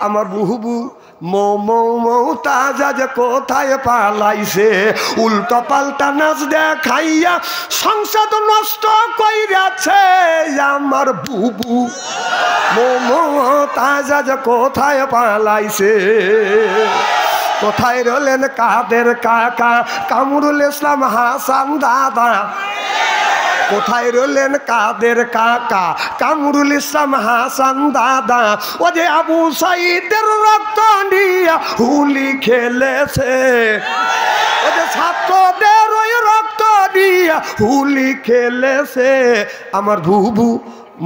আমার বুহু মৌতাজা যে কোথায় পালাইছে উল্টো পাল্টা নাচ দেখাইয়া সংসার নষ্ট কইরাছে আমার বুবু মৌতাজা যে কোথায় পালাইছে কোথায় রলেন কাদের কাকা কামরুল ইসলাম হাসান দাদা কোথায় রলেন কাদের কাকা কামরুল ইসলাম হাসান দাদা ও যে আবু সাইদের রক্ত নিয়া হুলি খেলেছে ও যে ছাত্রদের ওই রক্ত নিয়া হুলি খেলেছে আমার বুবু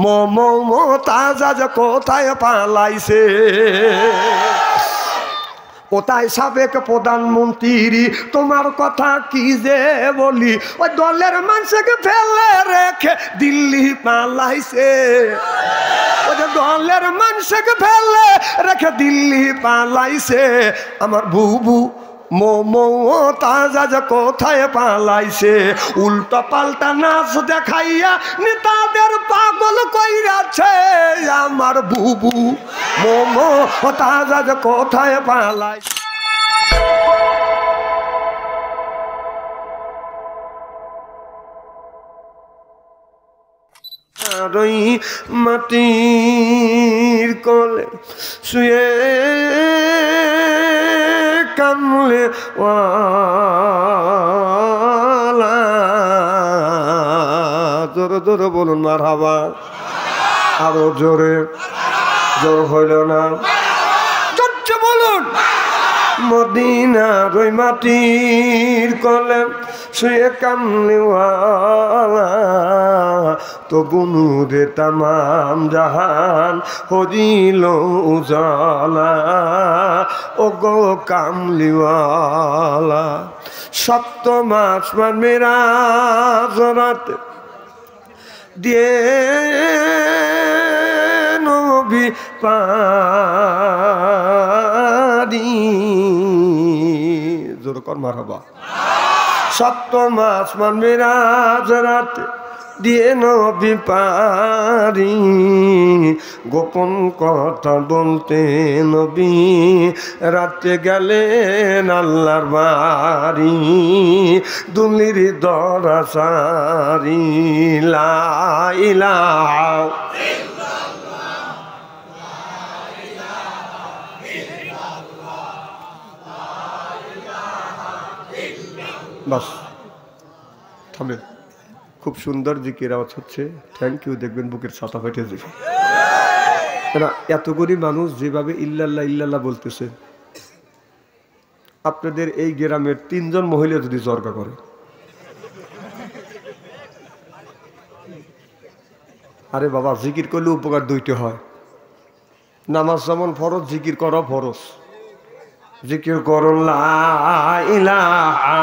মমতাজ কোথায় পালাইছে কোথায় সাবেক প্রধানমন্ত্রী তোমার কথা কি যে বলি ওই দলের মানুষকে ফেলে রেখে দিল্লি পালাইছে ওই যে দলের মানুষকে ফেলে রেখে দিল্লি পালাইছে আমার বুবু মমতাজ কোথায় পালাইছে উল্টো পাল্টা নাচ দেখাইয়া নেতাদের পাগল কইরাছে আমার বুবু মমতাজ কোথায় পালাইছে মাটির কোলে শুয়ে কামলে ওয়ালা জোরে জোরে বলুন মারহাবা আরো জোরে জোর হইল না জোরে বলুন মদিনার ওই মাটির কোলে শুয়ে কামলে ওয়ালা তো বুনুরে তামাম জাহান হরিল উজালা ও গো কামলিওয়ালা সপ্তম আসমান মেরাজ রাতে দিয়ে নবী পারি জোর কর মারহাবা সপ্তম আসমান মেরাজ রাতে দিয়ে নবী পারি গোপন কথা বলতে নবী রাতে গেলেন আল্লাহর বাড়ি দুলির দরা সারি লা ইলাহা বাস থামেন খুব সুন্দর জিকির আওয়াজ হচ্ছে থ্যাংক ইউ দেখবেন বুকের ছাতা ফেটে যাবে না এতগুলি মানুষ যেভাবে ইল্লাল্লাহ ইল্লাল্লাহ বলতেছে আপনাদের এই গ্রামের 3 জন মহিলা যদি জরকা করে আরে বাবা জিকির করলে উপকার দুইটা হয় নামাজ যেমন ফরজ জিকির করা ফরজ জিকির করুন লা ইলাহা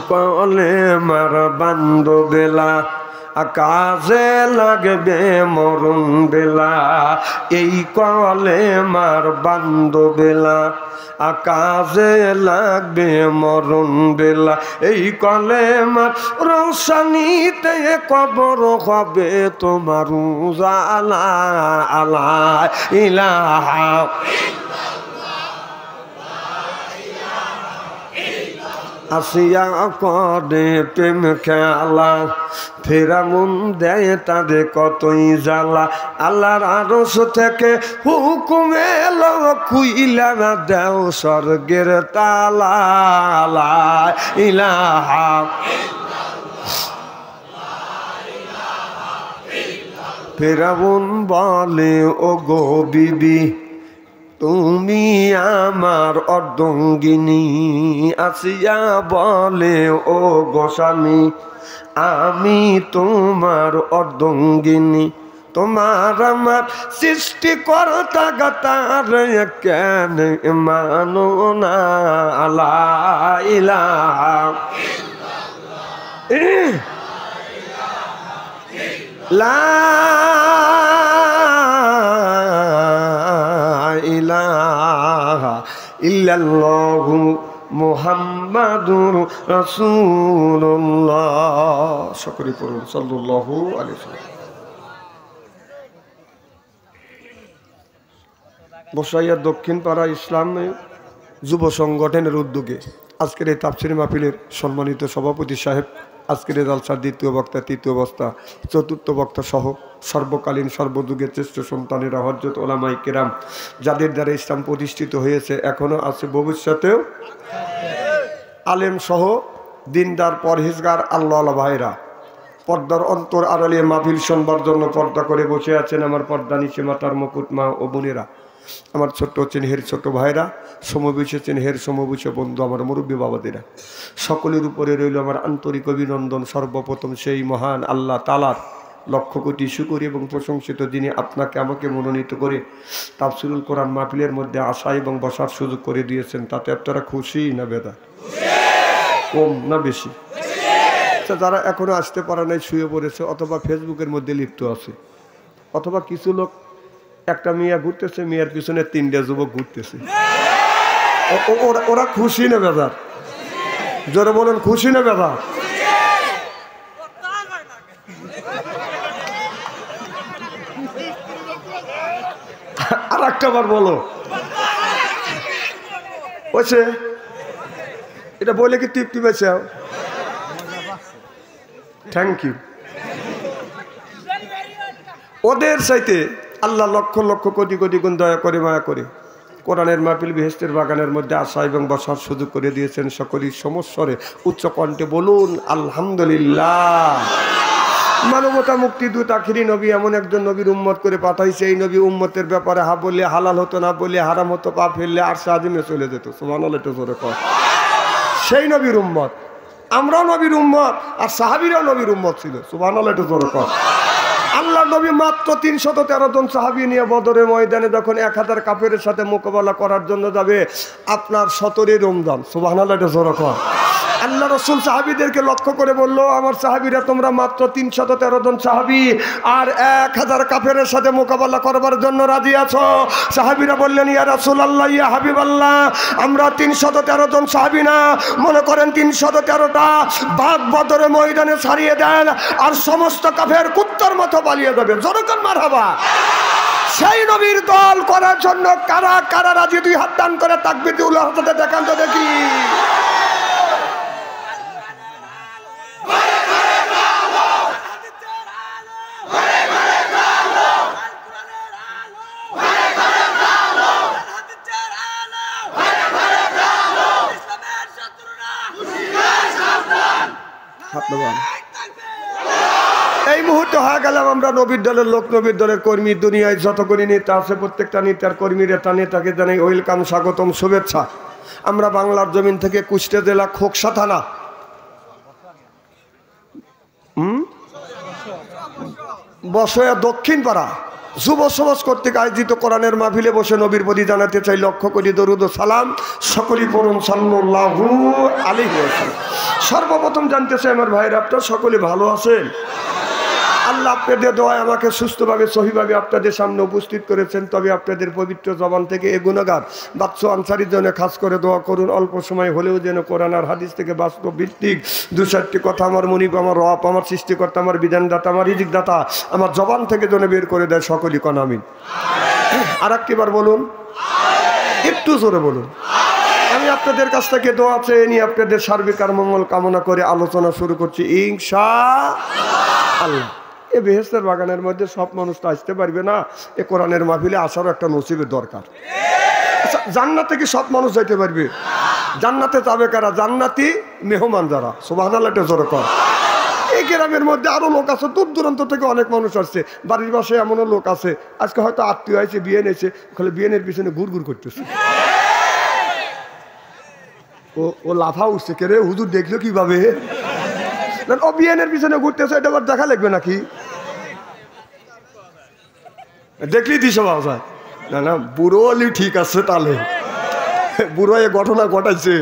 কলে মার বান্দ বেলা আকাশে লাগবে মরণ বেলা এই কলে মার বান্দ বেলা আকাশে লাগবে মরণ বেলা এই কলে মার রৌশনীতে কবর হবে তোমার উজালা আলা ইলাহা আসিয়া করে প্রেম খেলা ফেরাউন দেয় তাদের কতই জ্বালা আল্লাহর আরশ থেকে হুকুম এলো খুইলা দেও স্বর্গের তালা লা ইলাহা ফেরাউন বলে ও গো বিবি তুমি আমার অর্ধঙ্গিনী আসিয়া বলে ও গোস্বামী আমি তোমার অর্ধঙ্গিনী তোমার আমার সৃষ্টিকর্তা গাতার কেন মানো না লা ইলাহা লা ইলাহা ইল্লাল্লাহু মুহাম্মাদুর মুহাম্মাদুর রাসূলুল্লাহ। সকলে পড়ুন সাল্লাল্লাহু আলাইহি ওয়াসাল্লাম। বসাইয়া দক্ষিণ পাড়া ইসলামী যুব সংগঠনের উদ্যোগে আজকের এই তাফসীর মাহফিলের সম্মানিত সভাপতি সাহেব, আজকের এই জালসার দ্বিতীয় বক্তা, তৃতীয় বক্তা, চতুর্থ বক্তা সহ সর্বকালীন সর্বযুগের শ্রেষ্ঠ সন্তানেরা, হযরত ওলামায়ে কেরাম, যাদের দ্বারা ইসলাম প্রতিষ্ঠিত হয়েছে, এখনও আছে, ভবিষ্যতেও, আলেম সহ দিনদার পরহেজগার আল্লাহওয়ালা ভাইরা, পর্দার অন্তর আড়ালে মাহফিল শুনবার জন্য পর্দা করে বসে আছেন আমার পর্দা নিচে মাতার মুকুট মা ও বোনেরা, আমার ছোট্ট চেনহের ছোট ভাইরা, সমবয়সী চেনহের সমবয়সী বন্ধু, আমার মুরব্বী বাবাদেরা, সকলের উপরে রইল আমার আন্তরিক অভিনন্দন। সর্বপ্রথম সেই মহান আল্লাহ তাআলার লক্ষ কোটি শুকর এবং প্রশংসিত, যিনি আপনাকে আমাকে মনোনীত করে তাফসীরুল কোরআন মাহফিলের মধ্যে আসা এবং বসার সুযোগ করে দিয়েছেন। তাতে আপনারা খুশি না বেদা? কম না বেশি? যারা এখনো আসতে পারে নাই, শুয়ে পড়েছে, অথবা ফেসবুকের মধ্যে লিপ্ত আছে, অথবা কিছু লোক, একটা মেয়ে ঘুরতেছে, মেয়ের পিছনে 3টে যুবক ঘুরতেছে, ওরা খুশি না বেদার? জোরে বলেন, খুশি না বেদার? আর একটা বার বলো, ওইছে এটা বলে কি তৃপ্তি পেয়েছে? Thank you. ওদের চাইতে আল্লাহ লক্ষ লক্ষ কোটি কোটি গুণ দয়া করে, মায়া করে কোরআনের মাহফিল বেহেশতের বাগানের মধ্যে আসা এবং বসার সুযোগ করে দিয়েছেন। সকলেই সমস্বরে উচ্চ কণ্ঠে বলুন আলহামদুলিল্লাহ। মানবতা মুক্তি দূত আখিরি নবী এমন একজন নবীর উম্মত করে পাঠাইছে, এই নবী উম্মতের ব্যাপারে হা বললে হালাল হতো, না বললে হারাম হতো, পা ফেললে আরশে আজিমে চলে যেত। সুবহানাল্লাহ, একটু জোরে কর। সেই নবীর উম্মত, আমরাও নবীর উম্মত, আর সাহাবীরাও নবীর উম্মত ছিল। সুবহানাল্লাহ, একটু জোরে কর। আল্লাহ নবী মাত্র 313 জন সাহাবী নিয়ে বদরের ময়দানে যখন 1000 কাফেরের সাথে মোকাবেলা করার জন্য যাবে, আপনার 17 রমজান। সুবহানাল্লাহ, একটু জোরে কর। আল্লাহ রাসূল সাহাবীদেরকে লক্ষ্য করে বলল, আমার সাহাবীরা, তোমরা মাত্র 313 জন সাহাবী আর 1000 কাফেরের সাথে মোকাবেলা করবার জন্য রাজি আছো? সাহাবীরা বললেন, ইয়া রাসূলুল্লাহ, ইয়া হাবিবাল্লাহ, আমরা 313 জন সাহাবী না, মনে করেন 313টা বাঘ বদরের ময়দানে ছাড়িয়ে দেন আর সমস্ত কাফের কুত্তার মতো পালিয়ে যাবে। জোরে কোন মারহাবা। সেই নবীর দল করার জন্য কারা কারা রাজি? 2 হাত দান করে তাকবীরুল হাসাতে দেখান তো দেখি। এই মুহূর্তে হয়ে গেলাম আমরা নবীর দলের লোক, নবীর দলের কর্মী। দুনিয়ায় যত করে নেতা আছে, প্রত্যেকটা নেতার কর্মীর নেতাকে জানাই ওয়েলকাম, স্বাগতম, শুভেচ্ছা। আমরা বাংলার জমিন থেকে কুষ্টিয়া জেলা খোকসা থানা বসয়া দক্ষিণ পাড়া যুব সমাজ কর্তৃক আয়োজিত কোরআনের মাহফিলে বসে নবীর প্রতি জানাতে চাই লক্ষ কোটি দরুদ ও সালাম। সকলেই পড়ুন সাল্লাল্লাহু আলাইহি ওয়াসাল্লাম। সর্বপ্রথম জানতে চাই আমার ভাইরা, আপনারা সকলে ভালো আছেন? আল্লাহ আপনাদের দোয়ায় আমাকে সুস্থভাবে সহিভাবে আপনাদের সামনে উপস্থিত করেছেন। তবে আপনাদের পবিত্র জবান থেকে এ গুনাহগার বাদশা আনসারীর জন্য খাস করে দোয়া করুন, অল্প সময় হলেও যেন কোরআন আর হাদিস থেকে বাস্তব ভিত্তিক 2-4টি কথা আমার মনিব, আমার রব, আমার সৃষ্টিকর্তা, আমার বিধানদাতা, আমার রিজিকদাতা আমার জবান থেকে যেন বের করে দেয়। সকলেই কোন আমিন। আর একবার বলুন, একটু জোরে বলুন। আমি আপনাদের কাছ থেকে দোয়া চেয়ে নিয়ে আপনাদের সার্বিক আর মঙ্গল কামনা করে আলোচনা শুরু করছি ইনশাআল্লাহ। এ বেহেশতের বাগানের মধ্যে সব মানুষ তো আসতে পারবে না, এ কোরআনের মাহফিলে আসারও একটা নসিবের দরকার। আচ্ছা, জান্নাতে কি সব মানুষ যাইতে পারবে? জান্নাতে যাবে কারা? জান্নাতি মেহমান যারা। সুবহানাল্লাহ, এটা জোরে কর। এই গ্রামের মধ্যে আরো লোক আছে, দূর দূরান্ত থেকে অনেক মানুষ আসছে। বাড়ির বাসায় এমনও লোক আছে, আজকে হয়তো আত্মীয় আছে, বিয়ে নিয়েছে, খালি বিয়েনের পিছনে ঘুর ঘুর করতেছে। ও লাফা উঠছে, কে রে হুজুর দেখলো কিভাবে? ও বিয়েনের পিছনে ঘুরতেছে, এটা আবার দেখা লাগবে নাকি? দেখলি দিশা পাওয়া যায় না? না, বুড়ো হলি ঠিক আছে, তাহলে বুড়ো এ ঘটনা ঘটাইছে।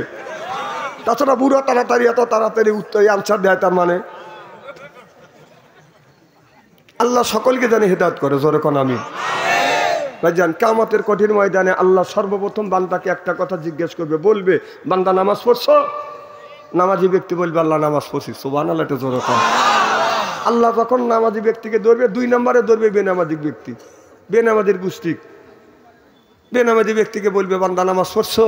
তাছাড়া বুড়ো তাড়াতাড়ি এত তাড়াতাড়ি উত্তর আনসার দেয়, তার মানে আল্লাহ সকলকে জানি হেদায়েত করে। জোরে কোন আমিন। ভাইজান, কিয়ামতের কঠিন ময়দানে আল্লাহ সর্বপ্রথম বান্দাকে একটা কথা জিজ্ঞেস করবে, বলবে, বান্দা নামাজ পড়ছো? নামাজি ব্যক্তি বলবে আল্লাহ নামাজ পড়ছি, সুবহানাল্লাহ, এটা জোরে কর। আল্লাহ যখন নামাজি ব্যক্তিকে ধরবে, 2 নম্বরে ধরবে বেনামাজি ব্যক্তি, বেনামাজির গোষ্ঠী। বেনামাজি ব্যক্তিকে বলবে বান্দা নামাজ পড়ছো,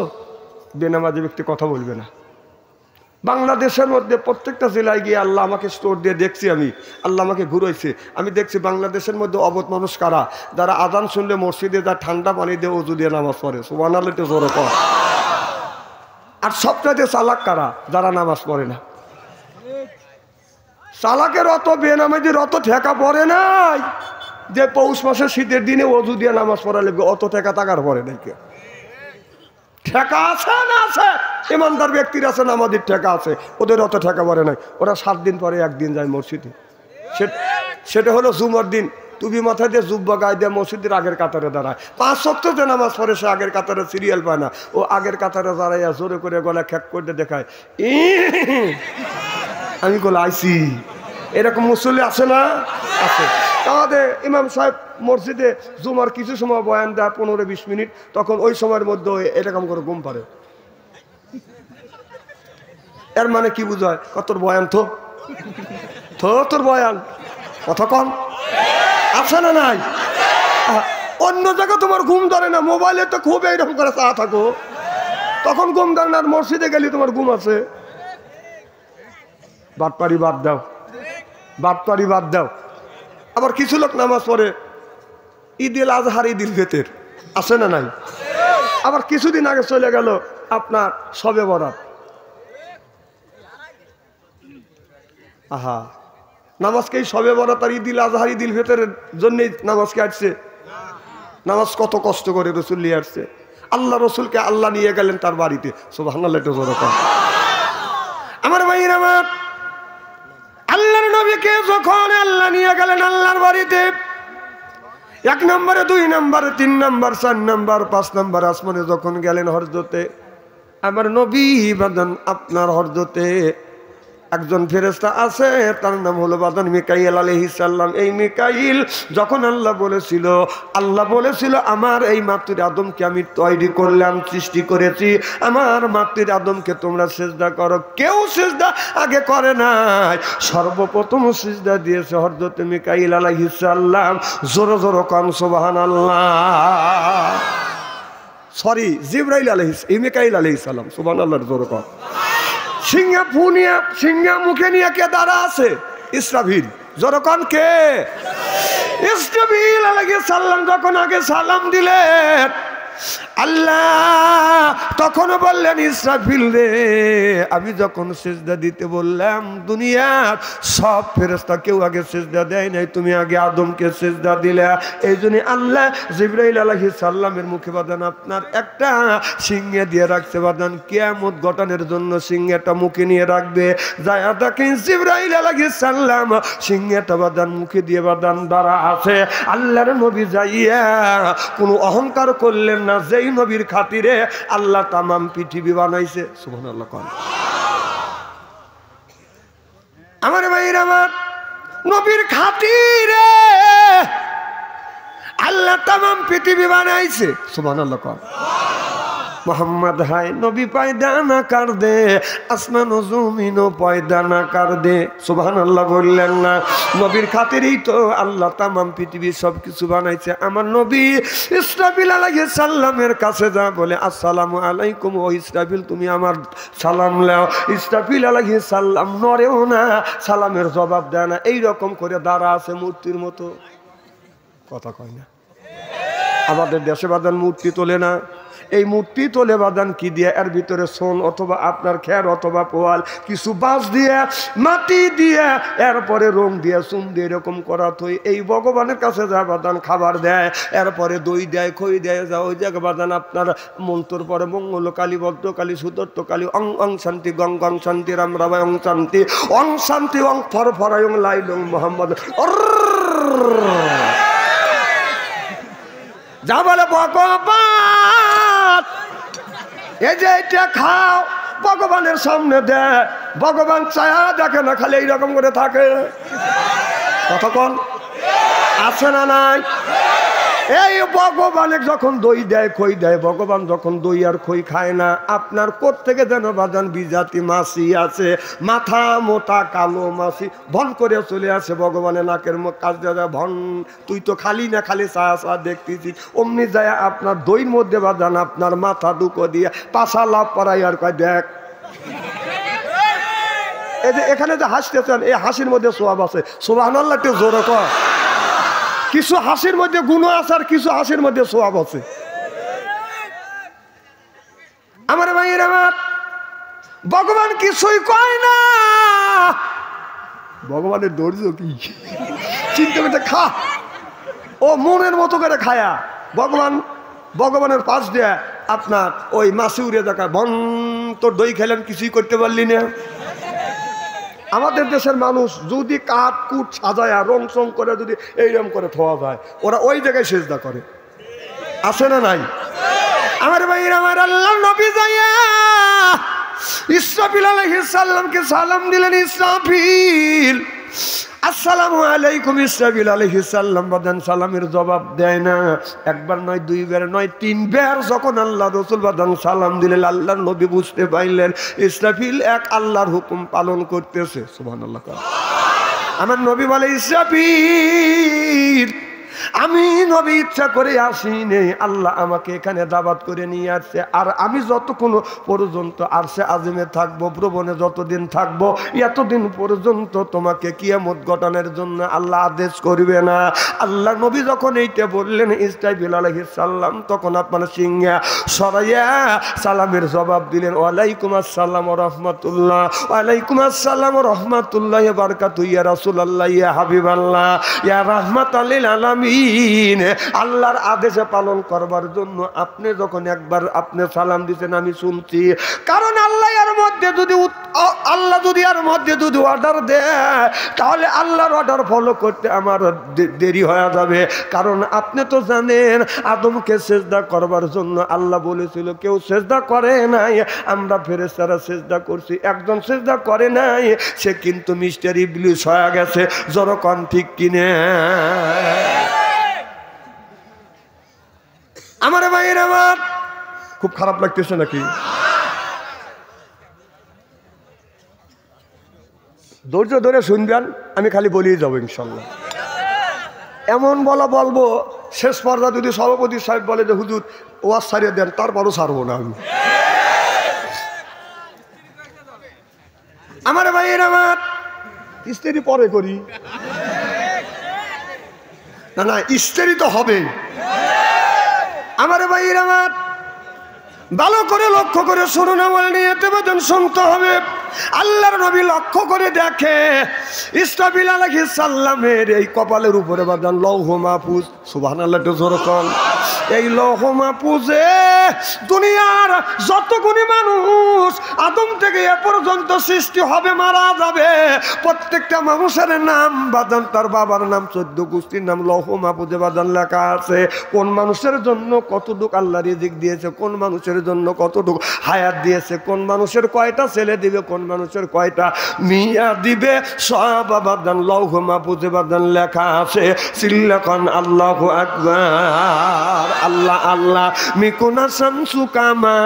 বেনামাজি ব্যক্তি কথা বলবে না। বাংলাদেশের মধ্যে প্রত্যেকটা জেলায় গিয়ে আল্লাহ আমাকে স্টোর দিয়ে দেখছি, আমি আল্লাহ আমাকে ঘুরাইছে, আমি দেখছি বাংলাদেশের মধ্যে অবধ মানুষ কারা, যারা আজান শুনলে মসজিদে যা ঠান্ডা পানি দিয়ে ওযু দিয়ে নামাজ পড়ে, সুবহানাল্লাহ, এটা জোরে কর। আর সবচাইতে চালাক কারা, যারা নামাজ পড়ে না। চালাকের অত বেনামাজির অত ঠেকা পড়ে নাই যে পৌষ মাসের শীতের দিনে ওযু দিয়ে নামাজ পড়া লাগবে, অত ঠেকা টাকার পড়ে নাই। কে ঠেকা আছে না আছে? ইমানদার ব্যক্তির আছে, নামাজির ঠেকা আছে, ওদের অত ঠেকা পড়ে নাই। ওরা 7 দিন পরে একদিন যায় মসজিদে, সেটা হলো জুমার দিন। টুপি মাথায় দিয়ে জুব্বা গায়ে দিয়ে মসজিদের আগের কাতারে দাঁড়ায়, 5 ওয়াক্ত যে নামাজ পড়ে সে আগের কাতারে সিরিয়াল পায় না, ও আগের কাতারে দাঁড়াইয়া জোরে করে গলা খ্যাক করে দেখায়, আমি বলে আইসি। এরকম মুসল্লি আছে না? আছে। আমাদের ইমাম সাহেব মসজিদে জুমার কিছু সময় বয়ান দেয় 15-20 মিনিট, তখন ওই সময়ের মধ্যে এরকম করে ঘুম পারে। এর মানে কি বুঝায়? তোর বয়ান তো তোর বয়ান কথা কম আছে না নাই? অন্য জায়গায় তোমার ঘুম ধরে না, মোবাইলে তো খুব এইরকম করে চা থাকো, তখন ঘুম ধরে না। আর মসজিদে গেলে তোমার ঘুম আছে। বাটপারি বাদ দাও, বাটপারি বাদ দাও। আবার কিছু লোক নামাজ পড়ে ঈদুল আজহার, ঈদুল ফিতর, আছে না নাই? আবার কিছুদিন আগে চলে গেল আপনার শবে বরাত। আহা, নামাজকে শবে বরাত আর ঈদুল আজহার, ঈদুল ফিতরের জন্যই নামাজকে আসছে। নামাজ কত কষ্ট করে রসুল নিয়ে আসছে। আল্লাহ রসুলকে আল্লাহ নিয়ে গেলেন তার বাড়িতে, সুবহানাল্লাহ, এটা জোরে কর। আমার ভাইরা আমার, আল্লাহর নবীকে যখন আল্লাহ নিয়ে গেলেন আল্লাহর বাড়িতে, 1 নম্বরে, 2 নম্বরে, 3 নম্বর, 4 নম্বর, 5 নম্বর আসমানে যখন গেলেন হযরতে আমার নবী বাদান, আপনার হযরতে একজন ফেরেশতা আছে, তার নাম হলো বাদান মিকাইল আলাইহিস সালাম। এই মিকাইল যখন আল্লাহ বলেছিল আমার এই মাতৃ আদমকে আমি তৈরি করলাম, সৃষ্টি করেছি, আমার মাতৃ আদমকে তোমরা সিজদা করো, কেউ সিজদা আগে করে নাই, সর্বপ্রথম সিজদা দিয়েছে হযরত মিকাইল আলাইহিস সালাম। জোরে জোরে কান সুবহানাল্লাহ, সরি জিবরাইল আলাইহিস, মিকাইল আলাইহিস সালাম, সুবহানাল্লাহ, জোরে কান। সিংহা মুখে নিয়ে কে দাঁড়া আছে? ইসরাফিল, যখন কে? ইসরাফিল আলাইহিস সালাম যখন আগে সালাম দিলেন আল্লাহ, তখন বললেন ইসরাফিল রে, আমি যখন সিজদা দিতে বললাম দুনিয়ার সব ফেরেশতা কেউ আগে সিজদা দেয় নাই, তুমি আগে আদমকে সিজদা দিলে। এই জন্য আল্লাহ জিবরাইল আলাইহিস সালামের মুখে বাদান আপনার একটা সিংহে দিয়ে রাখছে, বাদান কিয়ামত ঘটানোর জন্য সিংহেটা মুখে নিয়ে রাখবে। যায় দেখেন জিবরাইল আলাইহিস সালাম সিংহেটা বাদান মুখে দিয়ে বাদান দাঁড়া আছে। আল্লাহর নবী যাইয়া কোনো অহংকার করলেন না, যেই নবীর খাতিরে আল্লাহ তামাম পৃথিবী বানাইছে, সুবহানাল্লাহ। আমার ভাইরা আমার, নবীর খাতিরে আল্লাহ তামাম পৃথিবী বানাইছে, সুবহানাল্লাহ। মোহাম্মদ হায় নবী পয়দা না কর দে, আসমান ও জমিনও পয়দা না কর দে, সুবহানাল্লাহ বললেন না? নবীর খাতিরেই তো আল্লাহ তামাম পৃথিবী সব কিছু বানাইছে। আমার নবী ইসরাফিল আলাইহিস সালামের কাছে যা বলে, আসসালামু আলাইকুম, ও ইসরাফিল তুমি আমার সালাম নাও। ইসরাফিল আলাইহিস সালাম নড়েও না, সালামের জবাব দেয় না, এইরকম করে দাঁড়া আছে মূর্তির মতো, কথা কয় না। আমাদের দেশে বাদান মূর্তি তোলে না, এই মূর্তি তোলে বাদান কি দিয়ে? এর ভিতরে সোন অথবা আপনার খের অথবা পোয়াল, কিছু বাঁশ দিয়ে, মাটি দিয়ে, এরপরে রং দিয়ে, চুন দিয়ে, এরকম করা থই। এই ভগবানের কাছে যা বাদান খাবার দেয়, এরপরে দই দেয়, খই দেয়, যা ওই জায়গা বাদান আপনার মন্ত্র পরে মঙ্গল কালী, বদ্ধ কালী, সুদত্ত কালী, অং অং শান্তি, গং গং শান্তি, রাম রামায় অং শান্তি, অং শান্তি, অং ফর ফরায়, অং লাইলং মোহাম্মদ, যা বলে ভগবান, এই যে এটা খাও, ভগবানের সামনে দেয়, ভগবান ছায়া দেখে না, খালি এইরকম করে থাকে, কতক্ষণ আছে না নাই? এই ভগবানের যখন দই দেয় খই দেয়, ভগবান যখন দই আর খই খায় না, আপনার কোত্থেকে যেন বাজান বিজাতি মাছি আছে, মাথা মোটা কালো মাছি ভন করে চলে আসে ভগবানের নাকের মুখ কাজ দেওয়া ভন, তুই তো খালি না খালি চা চা দেখতেছিস, অমনি যায় আপনার দইয়ের মধ্যে বাজান আপনার মাথা দুকো দিয়ে পাশা লাভ পড়াই আর কয় দেখ। এই যে এখানে যে হাসতেছেন, এই হাসির মধ্যে সোয়াব আছে, সুবহানাল্লাহ একটু জোরে কর। কিছু হাসির মধ্যে গুণ আছে আর কিছু হাসির মধ্যে সোয়াব আছে। আমার ভাইয়ের আমার, ভগবান কিছুই কয় না, ভগবানের ধৈর্য কি চিন্তা করতে খা, ও মনের মতো করে খায়া ভগবানের পাশ দিয়ে আপনার ওই মাছি উড়ে দেখা বন, তোর দই খেলেন কিছুই করতে পারলি না। আমাদের দেশের মানুষ যদি কাঠ কুট সাজায় রং চং করে যদি এইরকম করে থোয়া যায়, ওরা ওই জায়গায় সেজদা করে, আছে না নাই? আমার ভাইয়ের আমার, আল্লাহ নবী যাইয়া ইসরাফিল আলাইহিস সালামকে সালাম দিলেন, ইসরাফিল আসসালামু আলাইকুম। ইসরাফিল আলাইহিস সালাম বাদান সালামের জবাব দেয় না, একবার নয় দুইবার নয় তিনবার যখন আল্লাহ রাসূল বাদান সালাম দিলেন, আল্লাহর নবী বুঝতে পারলেন ইসরাফিল এক আল্লাহর হুকুম পালন করতেছে। সুবহানাল্লাহ। আমার নবী বলে, ইসরাফিল আমি নবী ইচ্ছা করে আসিনি, আল্লাহ আমাকে এখানে দাওয়াত করে নিয়ে আসছে, আর আমি যতক্ষণ পর্যন্ত আরশে আজিমে থাকবো, ভ্রমণে যতদিন থাকবো, এতদিন পর্যন্ত তোমাকে কিয়ামত ঘটানোর জন্য আল্লাহ আদেশ করবে না। আল্লাহ নবী যখন এইটা বললেন ইসরাফিল আলাইহিস সালাম, তখন আপনার সিংহা সরাইয়া সালামের জবাব দিলেন, ওয়ালাইকুম আসসালাম ওয়া রাহমাতুল্লাহ, ওয়ালাইকুম আসসালাম ওয়া রাহমাতুল্লাহি ওয়া বারাকাতুহু, ইয়া রাসূলুল্লাহ, ইয়া হাবিবাল্লাহ, ইয়া রাহমাতাল লিল আলামিন। আল্লাহর আদেশে পালন করবার জন্য আপনি যখন একবার আপনি সালাম দিয়েছেন আমি শুনছি, কারণ আল্লাহ এর মধ্যে যদি অর্ডার দেয় তাহলে আল্লাহর অর্ডার ফলো করতে আমার দেরি হয়ে যাবে। কারণ আপনি তো জানেন আদমকে সেজদা করবার জন্য আল্লাহ বলেছিল, কেউ সেজদা করে নাই, আমরা ফেরেশতারা সেজদা করছি, একজন সেজদা করে নাই, সে কিন্তু মিস্টার ইবলিস হয়ে গেছে। জনগণ ঠিক কিনে? আমার ভাইয়ের আমার, খুব খারাপ লাগতেছে নাকি? ধৈর্য ধরে শুনবেন, আমি খালি বলেই যাবো ইনশাল্লাহ। এমন বলবো শেষ পর্যায়ে যদি সভাপতি সাহেব বলে যে হুজুর ওয়াজ ছাড়িয়ে দেন, তারপরও ছাড়বো না আমি। আমার ভাইয়ের আমার, ইস্তেরি পরে করি না, না ইস্তেরি তো হবে। আমার ভাইয়ের আমার, ভালো করে লক্ষ্য করে শুনুন, আমার নিয়ে তেমন শুনতে হবে। আল্লাহর নবী লক্ষ্য করে দেখে ইসরাফিল আলাইহিস সালামের এই কপালের উপরে বাঁধান লৌহ মাহফুজ। সুবহানাল্লাহ, একটু জোরে কোন। এই লৌহ মাহফুজে দুনিয়ার যতগুলি মানুষ আদম থেকে এ পর্যন্ত সৃষ্টি হবে, মারা যাবে, প্রত্যেকটা মানুষের নাম বাঁধান, তার বাবার নাম 14 গোষ্ঠীর নাম লৌহ মাহফুজে বাঁধান লেখা আছে। কোন মানুষের জন্য কতটুক আল্লাহ রিজিক দিয়েছে, কোন মানুষের জন্য কতটুক হায়াত দিয়েছে, কোন মানুষের কয়টা ছেলে দিবে, কোন মানুষের কয়টা মিয়া দিবে, সব বাদান লৌহ মাহফুজে বাদান লেখা আছে। সিল্লাকান আল্লাহু আকবার। আল্লাহ আল্লাহ মিকুনা শামসু কামা,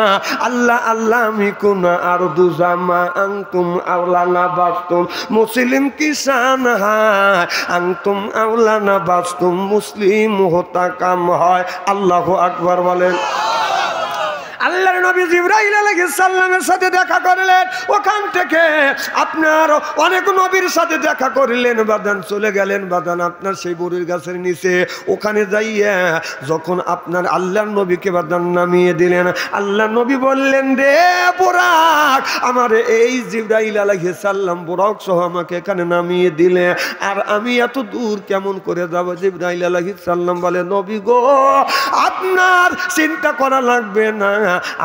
আল্লাহ আল্লাহ মিকুনা আরদু জামা, আনতুম আওলানা বাস্তুম মুসলিম কিসান হায়, আনতুম আওলানা বাস্তুম মুসলিম হতা কাম হয়। আল্লাহু আকবার বলেন। আল্লাহর নবী জিবরাইল আলাইহিস সালামের সাথে দেখা করলেন, ওখান থেকে আপনার অনেক নবীর সাথে দেখা করলেন, বাদান চলে গেলেন বাদান আপনার সেই বড়ির গাছের নিচে। ওখানে যাইয়া যখন আপনার আল্লাহর নবীকে বাদান নামিয়ে দিলেন, আল্লাহর নবী বললেন, রে বুরাক, আমার এই জিবরাইল আলাইহিস সালাম বুরাক সহ আমাকে এখানে নামিয়ে দিলে, আর আমি এত দূর কেমন করে যাব? জিবরাইল আলাইহিস সালাম বলে, নবী গো, আপনার চিন্তা করা লাগবে না,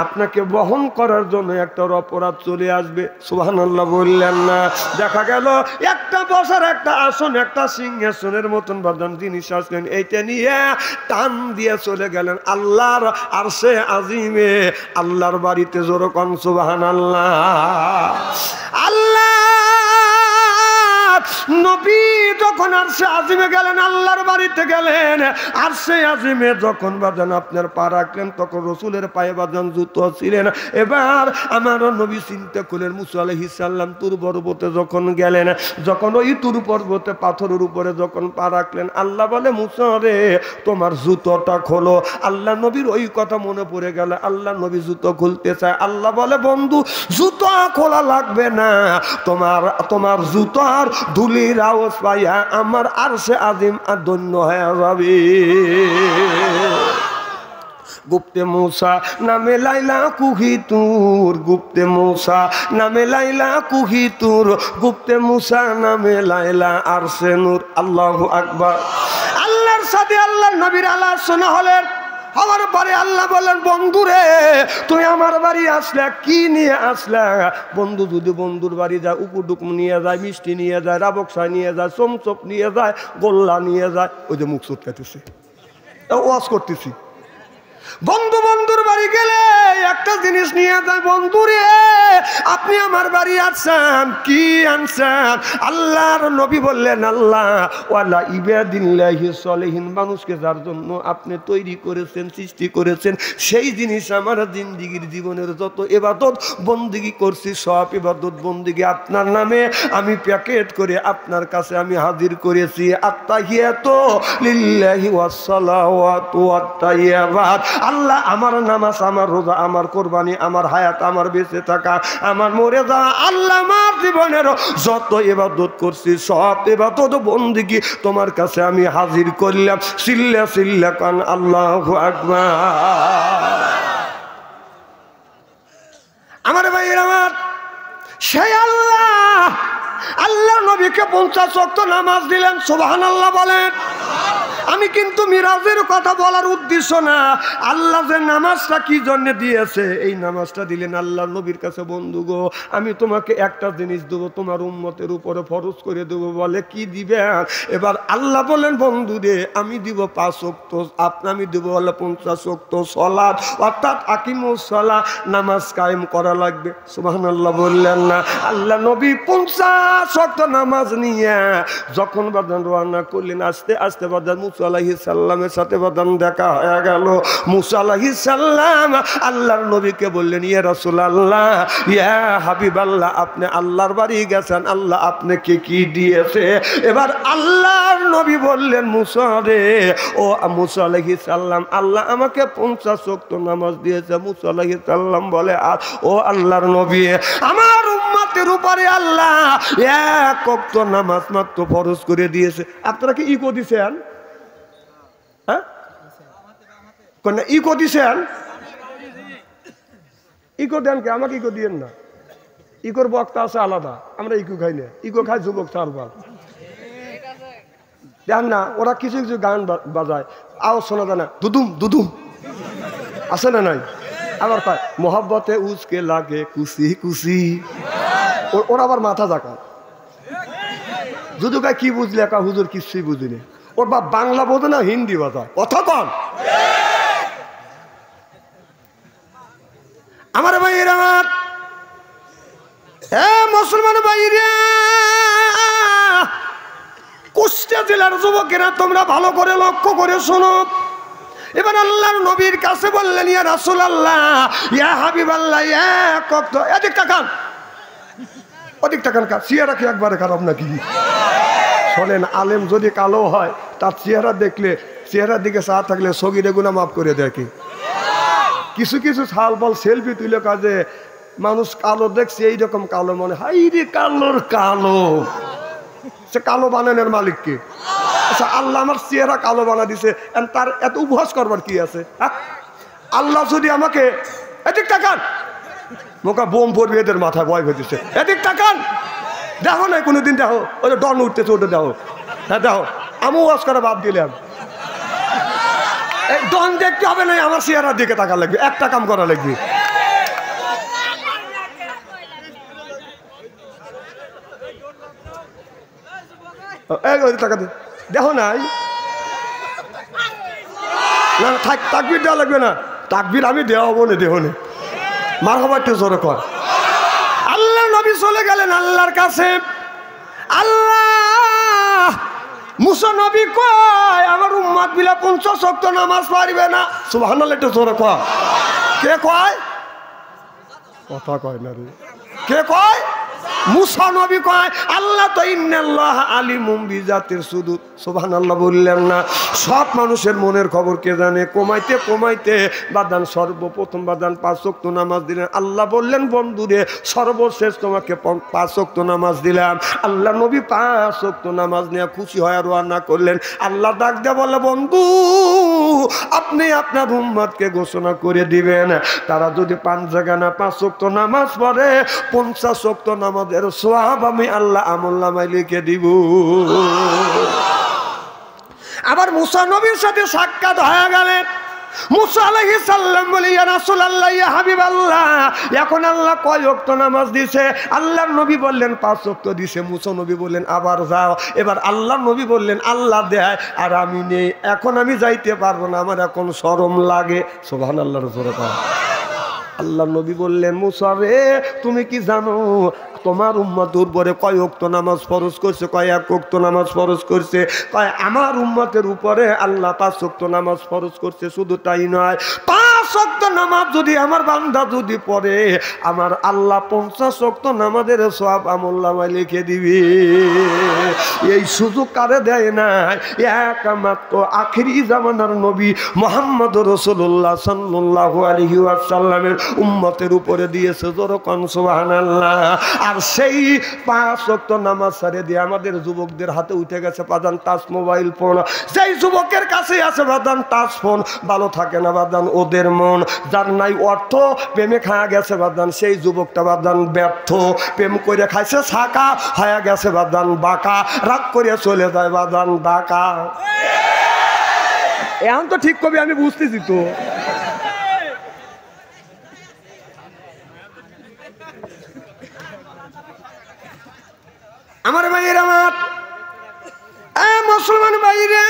আপনাকে বহন করার জন্য একটা অপরাধ চলে আসবে। সুবহানাল্লাহ বললেন না? দেখা গেল একটা বসার একটা আসন, একটা সিংহাসনের মতন বাদান জিনিস আসলেন, এইটা নিয়ে টান দিয়ে চলে গেলেন আল্লাহর আরশে আজিমে, আল্লাহর বাড়িতে। জোরে কোন সুবহানাল্লাহ। আল্লাহ নবী যখন আরশে আজিমে গেলেন, আল্লাহর বাড়িতে গেলেন, আরশে আজিমে যখন বাজান আপনার পা রাখলেন, তখন রসুলের পায়ে বাজান জুতো ছিলেন। এবার আমার নবী চিন্তা করলেন, মুসা আলাইহিস সালাম তুর পর্বতে যখন গেলেন, যখন ওই তুর পর্বতে পাথরের উপরে যখন পা রাখলেন, আল্লাহ বলে মুসা রে তোমার জুতোটা খোলো। আল্লাহ নবীর ওই কথা মনে পড়ে গেল, আল্লাহ নবী জুতো খুলতে চায়। আল্লাহ বলে বন্ধু জুতো খোলা লাগবে না, তোমার জুতোর ধুলির আওয়াজ পাইয়া আমার আরশে আজিম আর ধন্য হয়ে যাবে। গুপ্তে মূসা নামে লাইলা কুহি তুর, গুপ্তে মূসা নামে লাইলা কুহি তুর, গুপ্তে মূসা নামে লাইলা আরশে নূর। আল্লাহু আকবার। আল্লাহর সাথে আল্লাহর নবীর আলোচনা হলেন, আমার পরে আল্লাহ বললেন বন্ধুরে তুমি আমার বাড়ি আসলে কি নিয়ে আসলে? বন্ধু যদি বন্ধুর বাড়ি যায় উপডুক নিয়ে যায়, মিষ্টি নিয়ে যায়, রাবকসা নিয়ে যায়, চমচপ নিয়ে যায়, গোল্লা নিয়ে যায়, ওই যে মুখ চুটকাতেছি ওয়াজ করতেছি। বন্ধু বন্ধুর বাড়ি গেলে একটা জিনিস নিয়ে যায়, বন্ধুরে আপনি আমার বাড়ি আসছেন কি আনছেন? আল্লাহর নবী বললেন আল্লাহ ওয়ালা ইবাদিল্লাহি সলিহিন, মানুষকে যার জন্য আপনি তৈরি করেছেন, সৃষ্টি করেছেন, সেই জিনিস আমার জিন্দিগির জীবনের যত ইবাদত বন্দিগি করছি সব ইবাদত বন্দিগি আপনার নামে আমি প্যাকেট করে আপনার কাছে আমি হাজির করেছি। আত্তাহিয়াতু লিল্লাহি ওয়াস সালাওয়াতু ওয়াত তাইয়্যিবাত। আল্লাহ আমার নামাজ, আমার রোজা, আমার কোরবানি, আমার হায়াত, আমার বেঁচে থাকা, আমার মরে যাওয়া, আল্লাহ আমার জীবনের যত ইবাদত করছি সব ইবাদত বন্দিগি তোমার কাছে আমি হাজির করলাম। সিল্লা সিল্লা কান আল্লাহু আকবার। আমার ভাইয়ের আমার সেই আল্লাহ নবীকে 50 ওয়াক্ত নামাজ দিলেন, সুবহানাল্লাহ বলেন। আমি কিন্তু মিরাজের কথা বলার উদ্দেশ্য না, আল্লাহ যে নামাজটা কি জন্য দিয়েছে এই নামাজটা দিলেন আল্লাহ নবীর কাছে। বন্ধু গো আমি তোমাকে একটা জিনিস দেবো, তোমার উম্মতের উপরে ফরজ করে দেবো। বলে কি দিবেন? এবার আল্লাহ বলেন বন্ধু রে আমি দিব 5 ওয়াক্ত, আমি দেবো বলে 50 ওয়াক্ত সালাত, অর্থাৎ আকিমুস সালাহ, নামাজ কায়েম করা লাগবে। সুবহানাল্লাহ বললেন না? আল্লাহ নবী 50 ওয়াক্ত নামাজ নিয়ে যখন বাদান রওনা করলেন, আস্তে আস্তে বাদান মুসা আলাইহিস সালামের সাথে বাদান দেখা হয়ে গেল। মুসা আলাইহিস সালাম আল্লাহর নবীকে বললেন ইয়া রাসূলুল্লাহ, ইয়া হাবিবাল্লাহ, আপনি আল্লাহর বাড়ি গেছেন, আল্লাহ আপনাকে কি দিয়েছে? এবার আল্লাহর নবী বললেন মুসা রে, ও মুসা আলাইহিস সালাম আল্লাহ আমাকে 50 ওয়াক্ত নামাজ দিয়েছে। মুসা আলাইহিস সালাম বলে আর ও আল্লাহর নবী আমার উম্মতের উপরে আল্লাহ 1 ওয়াক্ত নামাজ মাত্র ফরজ করে দিয়েছে। আপনারা কি ইকো দিছেন? হ্যাঁ কোন ইকো দিছেন? ইকো দেন কে? আমাকে ইকো দিয়েন না, ইকোর বক্তা আছে আলাদা, আমরা ইকো খাই না, ইকো খাই যুবক চালবাল দেন না। ওরা কিছু কিছু গান বাজায়, আওয়াজ শোনা যায় না, দুদুম দুদুম আছে না নাই? আবার পায় মোহাব্বতে উসকে লাগে কুসি কুসি, ওরা আবার মাথা জাকায়। যদি কায় কি বুঝলে একা হুজুর কিছুই বুঝিনি, ওর বা বাংলা বোঝে না হিন্দি বাজায়, কথা কন। আমার ভাইয়ের আমার মুসলমান ভাইরা, কুষ্টিয়া জেলার যুবকেরা তোমরা ভালো করে লক্ষ্য করে শোনো। এবার আল্লাহর নবীর কাছে বললেন ইয়া রাসূলুল্লাহ, ইয়া হাবিবাল্লাহ, ইয়া কত এদিক তাকান, ওদিক তাকান। চেহারা কি একবারে খারাপ নাকি? শোনেন, আলেম যদি কালো হয় তার চেহারা দেখলে, চেহারার দিকে চা থাকলে সগীরে গুনাহ মাফ করে দেয় কি? কিছু কিছু ছাল বল সেলফি তুলে কাজে মানুষ কালো দেখছে এইরকম কালো মনে হাই রে কালোর কালো, সে কালো বানানোর মালিক কে? আচ্ছা আল্লাহ আমার চেহারা কালো বানা দিছে, তার এত উপহাস করবার কি আছে? আল্লাহ যদি আমাকে এদিক তাকান, মোকা বোম পড়বে এদের মাথায় ভয় ভেজেছে, এদিক তাকান, দেখো না কোনোদিন দেখো ওই যে ডন উঠতেছে, ওটা দেখো, হ্যাঁ দেখো, আমি ওয়াজ করা বাদ দিলাম। এই ডন দেখতে হবে না, আমার চেহারার দিকে তাকা লাগবে, একটা কাম করা লাগবে। দেখো নাই তাকবির দেওয়া লাগবে না, তাকবির আমি দেওয়া হবো না, দেহ নে মারহাবা একটু জোরে কর। আল্লাহ নবী চলে গেলেন আল্লাহর কাছে। আল্লাহ মুসা নবী কয় আমার উম্মত বিলা 50 ওয়াক্ত নামাজ পারবে না। সুবহানাল্লাহ, একটু জোরে কয়। কে কয়? কথা কয় না রে। কে কয়? মুসা নবী কয় আল্লাহ তো ইন্নাল্লাহ আলিমুম বিজাতির সুদূর। সুবহানাল্লাহ বললেন না? সব মানুষের মনের খবর কে জানে? কমাইতে কমাইতে বাদান সর্বপ্রথম বাদান 5 ওয়াক্ত নামাজ দিলেন। আল্লাহ বললেন বন্ধুরে সর্বশেষ তোমাকে 5 ওয়াক্ত নামাজ দিলাম। আল্লাহ নবী 5 ওয়াক্ত নামাজ নিয়ে খুশি হয়ে রওনা করলেন। আল্লাহ ডাক দিয়ে বলে বন্ধু আপনি আপনার উম্মতকে ঘোষণা করে দিবেন তারা যদি 5 জায়গা না 5 ওয়াক্ত নামাজ পড়ে 50 ওয়াক্ত নামাজের সওয়াব আমি আল্লাহ আমলনামায় লিখে দিব। আবার মুসা নবীর সাথে সাক্ষাৎ হয়ে গেলেন। মুসা আলাইহিস সালাম বলে ইয়া রাসূলুল্লাহ ইয়া হাবিবাল্লাহ এখন আল্লাহ কয় ওয়াক্ত নামাজ দিয়েছে? আল্লাহর নবী বললেন 5 ওয়াক্ত দিয়েছে। মুসা নবী বললেন আবার যাও। এবার আল্লাহর নবী বললেন আল্লাহ দেয় আর আমি নেই, এখন আমি যাইতে পারবো না, আমার এখন শরম লাগে। সুবহানাল্লাহর জোরে কয়। আল্লাহ নবী বললেন মুসা রে তুমি কি জানো তোমার উম্মতের উপরে কয় ওয়াক্ত নামাজ ফরজ করছে? কয় 1 ওয়াক্ত নামাজ ফরজ করছে। কয় আমার উম্মতের উপরে আল্লাহ 5 ওয়াক্ত নামাজ ফরজ করছে। শুধু তাই নয় 5 ওয়াক্ত নামাজ যদি আমার বান্দা যদি পড়ে আমার আল্লাহ 50 ওয়াক্ত নামাজের সওয়াব আমলনামায় লিখে দিবে। এই সুযোগ কারে দেয় না? একমাত্র আখিরি জামানার নবী মুহাম্মদ রাসূলুল্লাহ সাল্লাল্লাহু আলাইহি ওয়াসাল্লামের উম্মতের উপরে দিয়েছে। জোরে কোন সুবহানাল্লাহ। আর সেই 5 ওয়াক্ত নামাজ ছেড়ে দিয়ে আমাদের যুবকদের হাতে উঠে গেছে বাদান টাচ মোবাইল ফোন। সেই যুবকের কাছে আছে বাদান টাচ ফোন, ভালো থাকে না বাদান ওদের মন। যার নাই অর্থ প্রেমে খাওয়া গেছে বাদান সেই যুবকটা বাদান ব্যর্থ। প্রেম করে খাইছে ছাকা হয়ে গেছে বাদান বাঁকা, রাগ করে চলে যায় বাদান ডাকা। এখন তো ঠিক কবি আমি বুঝতেছি তো। আমার ভাইয়ের আমার মুসলমান ভাইরা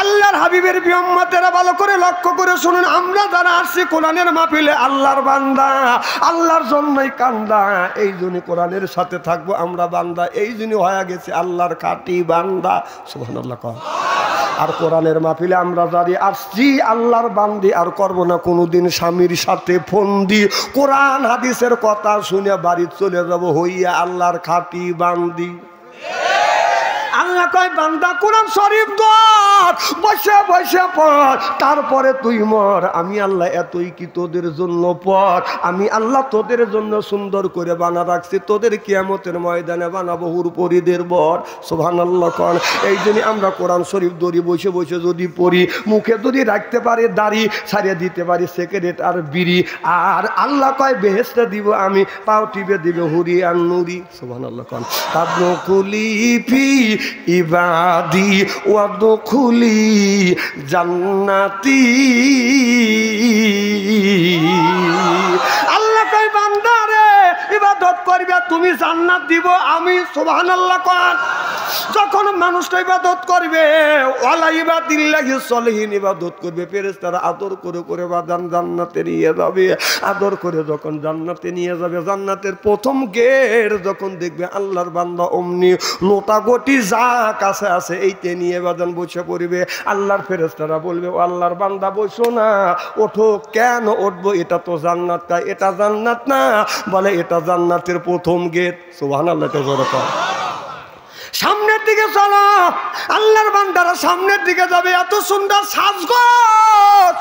আল্লাহর হাবিবের উম্মতেরা ভালো করে লক্ষ্য করে শুনুন। আমরা যারা আসছি কোরআনের মাহফিলে আল্লাহর বান্দা, আল্লাহর জন্যই কান্দা, এই জন্য কোরআনের সাথে থাকবো আমরা বান্দা, এই জন্য হয়ে গেছে আল্লাহর খাঁটি বান্দা। সুবহানাল্লাহ। আর কোরআনের মাহফিলে আমরা যারা আসছি আল্লাহর বান্দি আর করব না কোনোদিন স্বামীর সাথে ফোন দিয়ে কোরআন হাদিসের কথা শুনে বাড়ি চলে যাব হইয়া আল্লাহর খাঁটি বান্দি। আল্লাহ কয় বান্দা কোরআন শরীফ ধর, বসে বসে পড়, তারপরে তুই মর। আমি আল্লাহ এতই কি তোদের জন্য পড়, আমি আল্লাহ তোদের জন্য সুন্দর করে বানা রাখছি, তোদের কিয়ামতের ময়দানে বানাবো হুরপরিদের বর। সুবহানাল্লাহ কোন। এই জন্য আমরা কোরআন শরীফ ধরি বসে বসে যদি পড়ি, মুখে যদি রাখতে পারি দাড়ি, ছাড়িয়ে দিতে পারি সিগারেট আর বিড়ি, আর আল্লাহ কয় বেহেশতে দিব আমি, পাও টিপে দিবে হুরি আর নুরি। সুবহানাল্লাহ কোন। তাদখুলি ফি ইবাদি ওয়াদখুলি জান্নাতি। আল্লাহ কয় বান্দারে ইবাদত করবে তুমি জান্নাত দিব আমি। সুবহানাল্লাহ কোন। যখন মানুষটা ইবাদত করবে ওয়ালা ইবাদিল্লাহি সলিহিন ইবাদত করবে, ফেরেশতারা আদর করে করে বাদান জান্নাতে নিয়ে যাবে। আদর করে যখন জান্নাতে নিয়ে যাবে, জান্নাতের প্রথম গেট যখন দেখবে আল্লাহর বান্দা অমনি লোটাগটি যা কাছে আছে এইতে নিয়ে বাদান বসে পড়বে। আল্লাহর ফেরেশতারা বলবে ও আল্লাহর বান্দা বসো না, ওঠো। কেন উঠবো? এটা তো জান্নাত। এটা জান্নাত না, বলে এটা জান্নাতের প্রথম গেট। সুবহানাল্লাহ। সামনের দিকে চলো। আল্লাহর বান্দারা সামনের দিকে যাবে, এত সুন্দর সাজগোজ,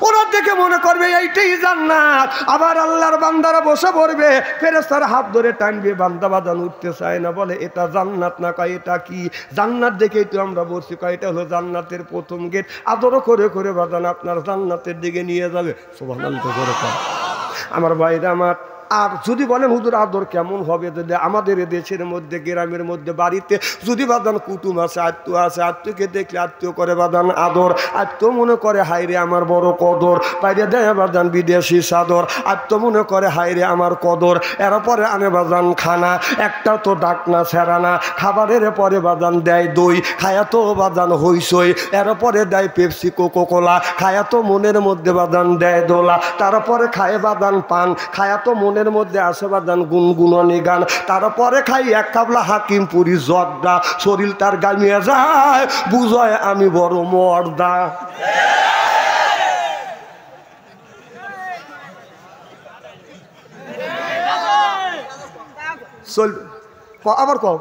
ওরা দেখে মনে করবে এইটাই জান্নাত। আবার আল্লাহর বান্দারা বসে পড়বে, ফেরেশতারা হাত ধরে টানবে, বান্দা বাদান উঠতে চায় না, বলে এটা জান্নাত না। কয় এটা কি? জান্নাত দেখেই তো আমরা বলছি। কয় এটা হলো জান্নাতের প্রথম গেট। আদর করে করে বাদান আপনার জান্নাতের দিকে নিয়ে যাবে। সুবহানাল্লাহ। আমার ভাইরা আমার, আর যদি বলেন হুজুর আদর কেমন হবে, যদি আমাদের দেশের মধ্যে গ্রামের মধ্যে বাড়িতে যদি বাদান কুটুম আছে, আত্মীয় আছে, আত্মীয়কে দেখলে আত্মীয় করে বাদান আদর, আত্মীয় মনে করে হাইরে আমার বড় কদর, বাইরে দেয় বাদান বিদেশি সাদর, আত্মীয় মনে করে হাইরে আমার কদর। এরপরে আনে বাদান খানা, একটা তো ডাকনা সেরানা, খাবারের পরে বাদান দেয় দই, খায়া তো বাদান হইসই, এরপরে দেয় পেপসি কোকো কোলা, খায়া তো মনের মধ্যে বাদান দেয় দোলা, তারপরে খায় বাদান পান, খায়া তো মনে মনের মধ্যে আসে বাদান গুনগুননি গান, তারপরে খাই এক কাবলা হাকিমপুরি জর্দা, শরীর তার গামিয়ে যায়, বুঝয় আমি বড় মর্দা। চল আবার কও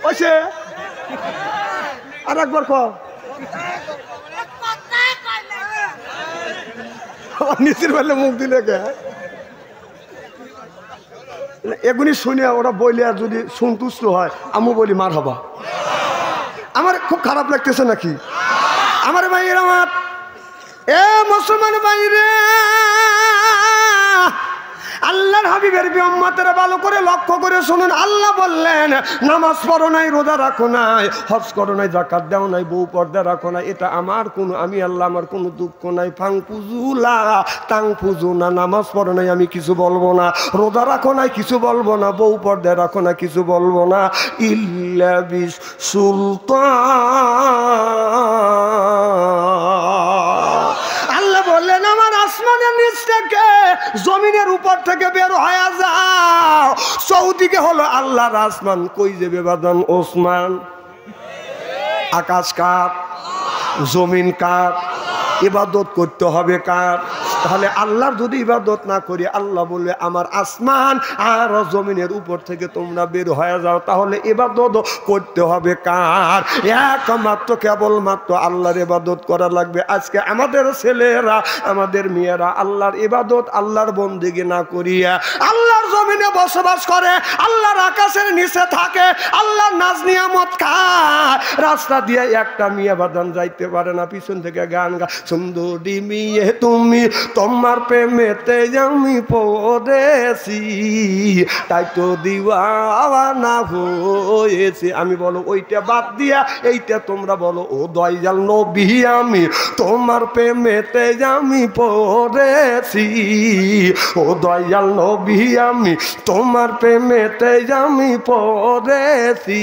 ওইছে আর একবার কও নিচের বেলে মুখ দিলে কে এগুলি শুনে ওরা বইলে আর যদি সন্তুষ্ট হয় আমি বলি মার হবা। আমার খুব খারাপ লাগতেছে নাকি আমার ভাইয়ের? আমার এ মুসলমান ভাইরে, আল্লাহর হাবিবের উম্মতেরা ভালো করে লক্ষ্য করে শুনুন। আল্লাহ বললেন নামাজ পড়ো নাই, রোজা রাখো নাই, হজ করো নাই, যাকাত দাও নাই, বউ পর্দা রাখো নাই, এটা আমার কোনো, আমি আল্লাহ আমার কোনো দুঃখ নাই। ফাং পুজুলা তাং পুজু না, নামাজ পড়ো নাই আমি কিছু বলবো না, রোজা রাখো নাই কিছু বলবো না, বউ পর্দা রাখো না কিছু বলবো না। ইল্লা বিস সুলতান, আল্লাহ বললেন আমার আসমানের নিচ থেকে জমিনের উপর থেকে বের হয়ে যাও। চৌদিকে হলো আল্লাহর আসমান, কই যাবে বাদান ওসমান? আকাশ কার? জমিন কার? ইবাদত করতে হবে কার? তাহলে আল্লাহর যদি ইবাদত না করি, আল্লাহ বলবে আমার আসমান আর জমিনের উপর থেকে তোমরা বের হয়ে যাও, তাহলে ইবাদত করতে হবে কার? একমাত্র কেবলমাত্র আল্লাহর ইবাদত করা লাগবে। আজকে আমাদের ছেলেরা আমাদের মেয়েরা আল্লাহর ইবাদত আল্লাহর বন্দেগী না করিয়া আল্লাহর জমিনে বসবাস করে, আল্লাহর আকাশের নিচে থাকে, আল্লাহর নাজ নিয়ামত খায়, রাস্তা দিয়ে একটা মেয়ে বাদান যাইতে পারে না, পিছন থেকে গান গা সুন্দরী মেয়ে তুমি তোমার প্রেমেতে আমি পড়েছি, তাই তো দিওয়ানা হয়েছি। আমি বলো ওইটা বাদ দিয়া এইটা তোমরা বলো, ও দয়াল নবী আমি তোমার প্রেমেতে আমি পড়েছি, ও দয়াল নবী আমি তোমার প্রেমেতে আমি পড়েছি,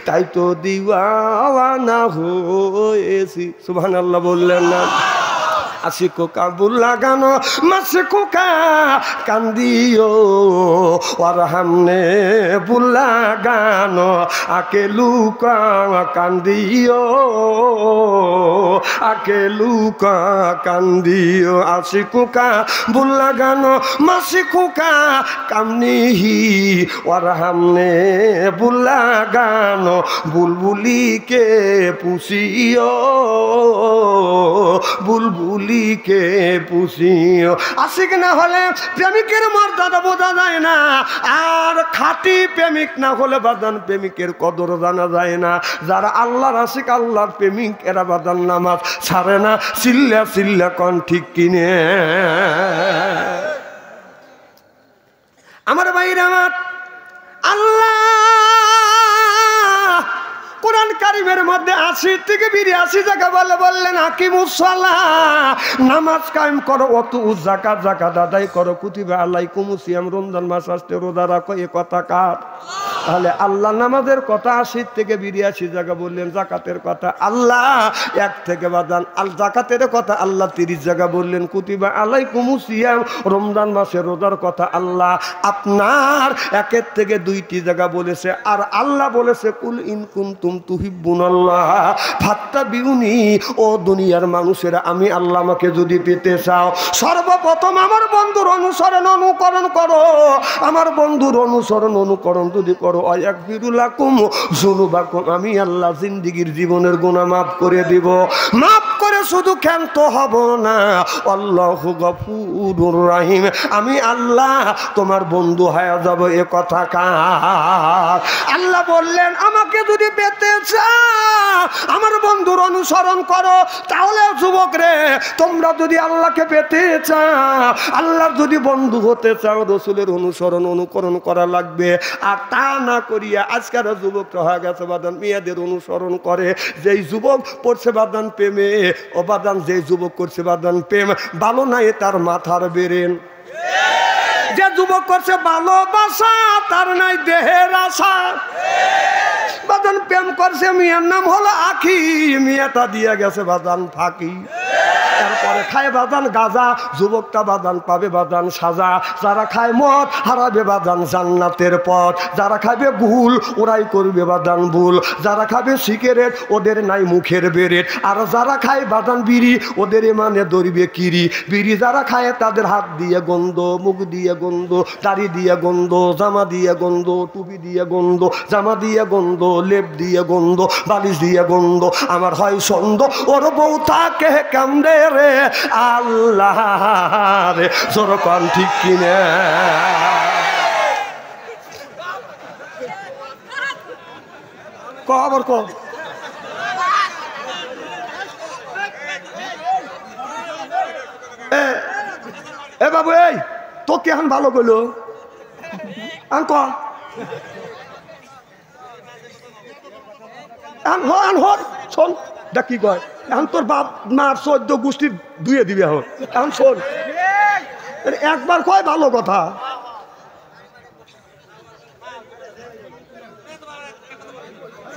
তাই তো দিওয়ানা হয়েছি। সুবহানাল্লাহ বললেন না? আশিকো কাবুল লাগানো মাসিকো কা কান্দিও আর হামনে বুলা গানো আকে লুকা কান্দিও, আকে লুকা কান্দিও। আশিকো কা বুলা গানো মাসিকো কা কামনিহি আর হামনে বুলা গানো বুলবুলিকে পুষিও, বুলবুলিকে পুষিও। আশিক না হলে প্রেমিকের মর্যাদা বোঝা যায় না, আর খাঁটি প্রেমিক না হলে বাদান প্রেমিকের কদর জানা যায় না। যারা আল্লাহর আশিক আল্লাহর প্রেমিক এরা বাদান নামাজ ছাড়ে না। চিল্লা চিল্লা কন ঠিক কিনে আমার ভাইরা আমার, আল্লাহ কোরআন কারিমের মধ্যে 80 থেকে 82 জায়গা বললেন আকিমুস সালাহ, নামাজ কায়েম করো, অত যাকাত যাকাত আদায় করো, কুতিবা আলাইকুমুস সিয়াম, রমজান মাস আসতে রোজা রাখো। এ কথা কার? তাহলে আল্লাহ নামাজের কথা 80 থেকে 82 জায়গা বললেন, জাকাতের কথা আল্লাহ 1 থেকে বাদান আল জাকাতের কথা আল্লাহ 30 জায়গা বললেন, কুতিবা আলাইকুমুস সিয়াম, রমজান মাসে রোজার কথা আল্লাহ আপনার 1 থেকে 2টি জায়গা বলেছে। আর আল্লাহ বলেছে কুল ইন কুনতুম তুহিব্বুনাল্লাহ ফাত্তাবিউনি, ও দুনিয়ার মানুষেরা আমি আল্লাহ আমাকে যদি পেতে চাও সর্বপ্রথম আমার বন্ধুর অনুসরণ অনুকরণ করো। আমার বন্ধুর অনুসরণ অনুকরণ যদি করো আয়াগফিরুলাকুম যুনুবাকুম, আমি আল্লাহ জিন্দেগীর জীবনের গুনাহ মাফ করে দিব। মাফ করে শুধু ক্ষান্ত হব না, আল্লাহু গফুরুর রহিম, আমি আল্লাহ তোমার বন্ধু হয়ে যাব। এ কথা কার? আল্লাহ বললেন আমাকে যদি পেতে চাও আমার বন্ধুর অনুসরণ করো। তাহলে যুবক রে, তোমরা যদি আল্লাহকে পেতে চাও, আল্লাহর যদি বন্ধু হতে চাও, রসুলের অনুসরণ অনুকরণ করা লাগবে। আর তা না করিয়া আজকের যুবকরা হয়ে গেছে বাদান মেয়েদের অনুসরণ করে। যেই যুবক পড়ছে বাদান প্রেমে, ও বাদান যে যুবক করছে বাদান প্রেম, ভালো নাই তার মাথার বেরেন। যে যুবক করছে ভালোবাসা তার নাই দেহের আশা। বাদান প্রেম করছে, মেয়ের নাম হলো আখি, মেয়েটা দিয়ে গেছে বাদান ফাঁকি। এরপরে খায় বাদান গাজা, যুবকটা বাদান পাবে বাদান সাজা। যারা খায় মদ হারাবে বাদান জান্নাতের পথ। যারা খাবে গুল ওরাই করবে বাদান ভুল। যারা খাবে সিগারেট ওদের নাই মুখের বেরেট। আর যারা খায় বাদান বিড়ি ওদের মানে ধরবে কিরি। বিড়ি যারা খায় তাদের হাত দিয়ে গন্ধ, মুখ দিয়ে গন্ধ, দাড়ি দিয়ে গন্ধ, জামা দিয়ে গন্ধ, টুপি দিয়ে গন্ধ, জামা দিয়ে গন্ধ, লেপ দিয়ে গন্ধ, বালিশ দিয়ে গন্ধ। আমার হয় সন্দ ওর বউ থাকে কান্দে রে আল্লাহ রে, জোরকান ঠিক কিনে। খবর কম এ বাবু, এই তো কেমন ভালো করলো আন ক শোন দেখ কি কয়। এখন তোর বাপ মার 14 গোষ্ঠীর ধুয়ে দিবে। এখন শোন, একবার কয় ভালো কথা।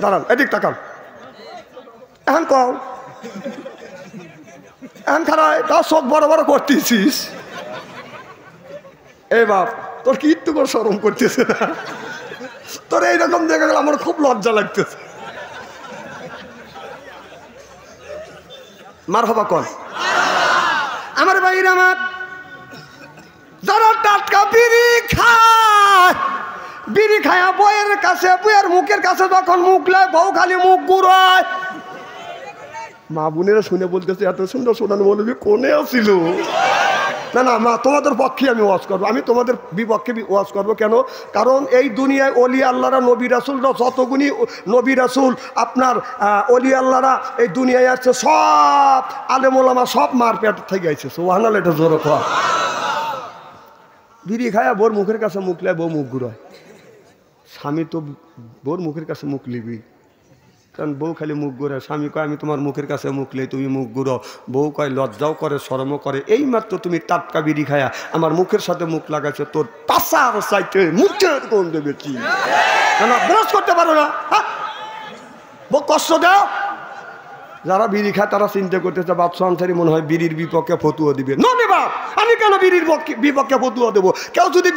দাঁড়ান, এদিক তাকান। এখন কও, এখন খারাপ তাও চোখ বড় বড় করতেছিস। এই বাপ, তোর কি একটু করে শরম করতেছে না? তোর এইরকম দেখে গেলে আমার খুব লজ্জা লাগতেছে। মার হবা কন আমার ভাইরা, আমার যারা টাটকা বিড়ি খায়, বিড়ি খায়া বইয়ের কাছে, বইয়ের মুখের কাছে যখন মুখ লায়, বউ খালি মুখ ঘুরায়। মা বোনেরা শুনে বলতেছে এত সুন্দর শোনানো বলবি কোনে আসিল। না না মা, তোমাদের পক্ষে আমি ওয়াজ করবো, আমি তোমাদের বিপক্ষে ওয়াজ করবো। কেন? কারণ এই দুনিয়ায় অলি আল্লাহরা, নবী রাসুলরা, যতগুনি নবী রাসুল আপনার অলি আল্লাহরা এই দুনিয়ায় আসছে, সব আলেম ওলামা সব মারপেট থেকে আইছে। সুবহানাল্লাহ, এটা জোরে কর। বিড়ি খায়া বোর মুখের কাছে মুখ লাই, বউ মুখ ঘুরায়। স্বামী তো বোর মুখের কাছে মুখ লিবি, কারণ বউ খালি মুখ ঘুরে। স্বামী কয় আমি তোমার মুখের কাছে মুখ লেই, তুমি মুখ ঘুরো। বউ কয় লজ্জাও করে শরমও করে। এই মাত্র তুমি টাটকা বিড়ি খায়া আমার মুখের সাথে মুখ লাগাচ্ছ, তোর পাশার চাইতে মুখের কোন দেবে কি না ব্রাশ করতে পারো না? বউ কষ্ট দাও। যারা বিড়ি খায় তারা চিন্তা করতেছে বাদশা আনসারি মনে হয় বিড়ির বিপক্ষে ফতুয়া দিবে। না রে বাপ, আমি কেন বিড়ির বিপক্ষে ফতুয়া দেবো? কেউ যদি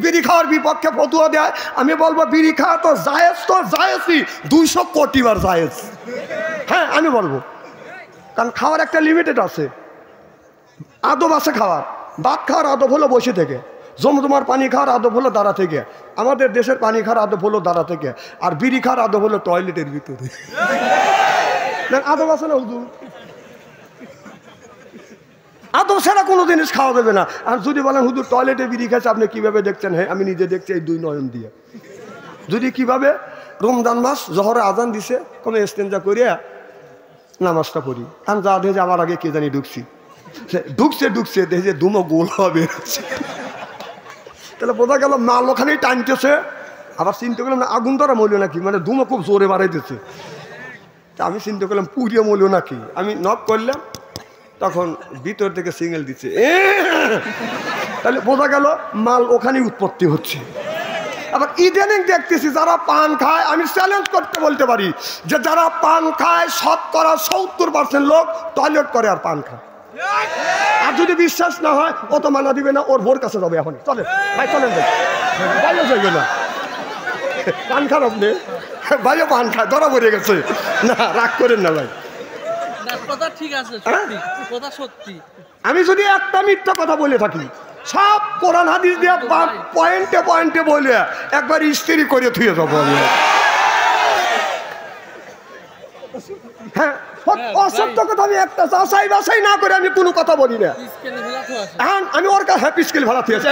বিড়ি খাওয়ার বিপক্ষে ফতুয়া দেয়, আমি বলবো বিড়ি খাওয়া তো জায়েজ, তো জায়েজই 200 কোটি বার জায়েজ। হ্যাঁ আমি বলবো, কারণ খাওয়ার একটা লিমিটেড আছে, আদব আছে খাওয়ার। ভাত খাওয়ার আদব হলো বসে থেকে, জমজমার পানি খাওয়ার আদব হলো দাঁড়া থেকে, আমাদের দেশের পানি খাওয়ার আদব হলো দাঁড়া থেকে, আর বিড়ি খাওয়ার আদব হলো টয়লেটের ভিতরে। আদব আছে না হুজুর? আদব ছাড়া কোনো জিনিস খাওয়া যাবে না। আর যদি বলেন হুজুর টয়লেটে বিড়ি খাচ্ছে, আপনি কিভাবে দেখছেন? হ্যাঁ আমি নিজে দেখছি এই 2 নয়ন দিয়ে। যদি কিভাবে রমজান মাস জহরে আজান দিছে, কোনো ইস্তেঞ্জা করিয়া নামাজটা পড়ি। আমি যা দেখে আমার আগে কে জানি ঢুকছি, ঢুকছে দেখে দুমো গোল হবে। তাহলে বোঝা গেল মাল ওখানেই টানতেছে। আবার চিন্তা করলাম না আগুন ধরা মরল নাকি, মানে দুমো খুব জোরে বাড়াইতেছে। আমি চিন্তা করলাম পুড়িয়ে মরল নাকি। আমি নক করলাম, তখন ভিতর থেকে সিঙ্গেল দিচ্ছে। তাহলে বোঝা গেল মাল ওখানেই উৎপত্তি হচ্ছে। আবার ইদানিং দেখতেছি যারা পান খায়, আমি চ্যালেঞ্জ করতে বলতে পারি যে যারা পান খায় 70% লোক টয়লেট করে আর পান খায়। আর যদি বিশ্বাস না হয় ও তো মানা দিবে না, ওর ভোর কাছে যাবে এখন। চলে ভাই, চলেন ভাই, যাইবে না পান খান আপনি, ভাইও পান খায়, ধরা পড়ে গেছে। না রাগ করেন না ভাই, কথা ঠিক আছে, কথা সত্যি। আমি যদি একটা মিথ্যা কথা বলে থাকি, সব কোরআন হাদিস দিয়ে পয়েন্টে পয়েন্টে বলে একবার ইস্ত্রি করে থুয়ে যাবো আমি। হ্যাঁ অসত্য কথা আমি একটা যাচাই বাছাই না করে আমি কোনো কথা বলি না। আমি ওর কাছে হ্যাপি স্কিল ভাড়া থুয়েছে,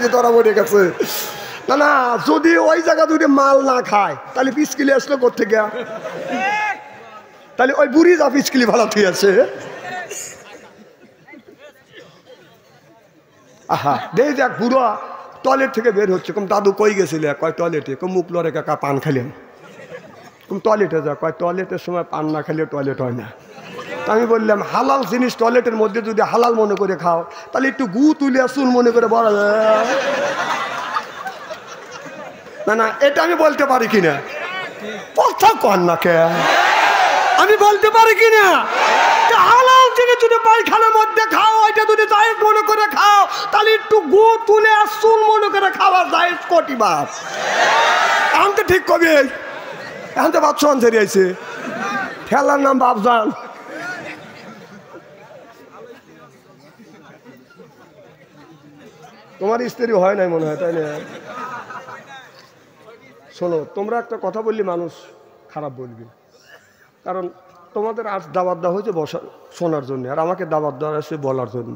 যে ধরা পড়ে গেছে। না না, যদি ওই জায়গা যদি মাল না খায় তাহলে পিসকিলি আসলো কোত্থেকে? তাহলে ওই বুড়ি যা পিসকিলি ভাড়া থুয়েছে। আহা দেখ দেখ বুড়ো টয়লেট থেকে বের হচ্ছে। কম দাদু কই গেছিলে? কয় টয়লেটে। কম মুখ লড়ে কাকা পান খাইলেন। কম টয়লেটে যা। কয় টয়লেটের সময় পান না খাইলে টয়লেট হয় না। আমি বললাম হালাল জিনিস টয়লেটের মধ্যে যদি হালাল মনে করে খাও, তাহলে একটু গু তুলে চুন মনে করে বলা যায়। না না, এটা আমি বলতে পারি কিনা? কথা কন না কে, আমি বলতে পারি কিনা? হালাল জিনিস যদি পায়খানার মধ্যে খাও, ওইটা যদি জায়েজ মনে করে খাও, তাহলে একটু গুড় তুলে আর চুন মনে করে খাওয়া জায়েজ কোটি বার। আমি তো ঠিক কবি, এখন তো বাচ্চা ছেড়ে আইছে, খেলার নাম বাপজান। তোমার স্ত্রী হয় নাই মনে হয়, তাই না? শোনো, তোমরা একটা কথা বললে মানুষ খারাপ বলবে, কারণ তোমাদের আজ দাওয়াত দেওয়া হয়েছে শোনার জন্য, আর আমাকে দাওয়াত দেওয়া হয়েছে বলার জন্য।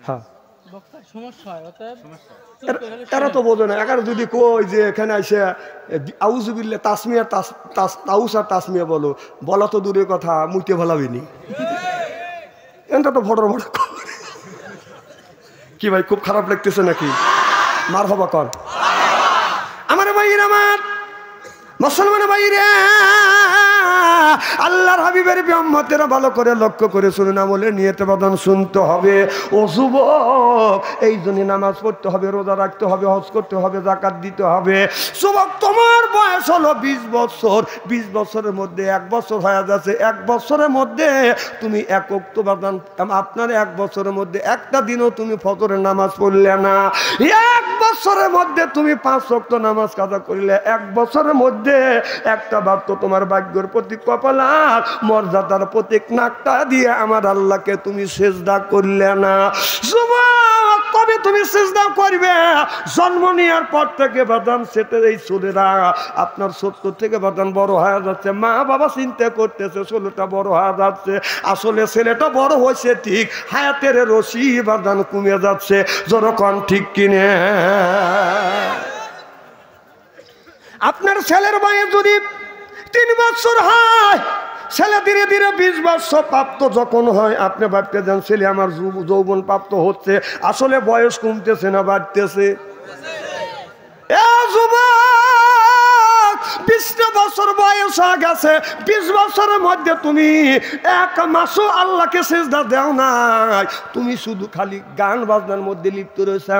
হ্যাঁ, এরা তো বোঝে না। এগারো যদি কই যে এখানে এসে আউজুবিল্লাহ তাসমিয়া তাউস আর তাসমিয়া বলো, বলা তো দূরের কথা, মুইতে ভালাবিনি। এটা তো ভটর ভটর। কি ভাই, খুব খারাপ লাগতেছে নাকি? মার হবা কর আমার ভাইয়ের, আমার মুসলমান ভাইরা, আল্লাহর হাবিবের উম্মতেরা ভালো করে লক্ষ্য করে শুনুন, আমলে নিয়তে বাদান শুনতে হবে। ও যুবক, এই জন্য নামাজ পড়তে হবে, রোজা রাখতে হবে, হজ করতে হবে, যাকাত দিতে হবে। যুবক, তোমার বয়স হলো 20 বছর, 20 বছরের মধ্যে 1 বছর হয়ে যাচ্ছে। 1 বছরের মধ্যে তুমি এক ওয়াক্ত বাদান, আপনার 1 বছরের মধ্যে একটা দিনও তুমি ফজরের নামাজ পড়লে না। 1 বছরের মধ্যে তুমি 5 ওয়াক্ত নামাজ কাজা করলে। 1 বছরের মধ্যে একটা বার তো তোমার ভাগ্যের প্রতীক, কপালার মর্যাদার প্রতীক নাকটা দিয়ে আমার আল্লাহকে তুমি সিজদা করলে না। যুবক, কবে তুমি সিজদা করবে? জন্ম নেওয়ার পর থেকে বাদান সেটে এই ছেলেরা আপনার 70 থেকে বাদান বড় হয়ে যাচ্ছে। মা বাবা চিন্তা করতেছে ছেলেটা বড় হয়ে যাচ্ছে, আসলে ছেলেটা বড় হয়েছে ঠিক, হায়াতের রশি বাদান কমে যাচ্ছে। যখন ঠিক কিনে আপনার ছেলের বয়স যদি 3 বছর হয়, ছেলে ধীরে ধীরে 20 বছর প্রাপ্ত যখন হয়, আপনি ভাবতে যান ছেলে আমার যৌবন প্রাপ্ত হচ্ছে, আসলে বয়স কমতেছে না বাড়তেছে? 20 বছর বয়স হয়ে গেছে, 20 বছরের মধ্যে তুমি 1 মাসও আল্লাহকে সিজদা দাও নাই, তুমি শুধু খালি গান বাজনার মধ্যে লিপ্ত রয়েছে।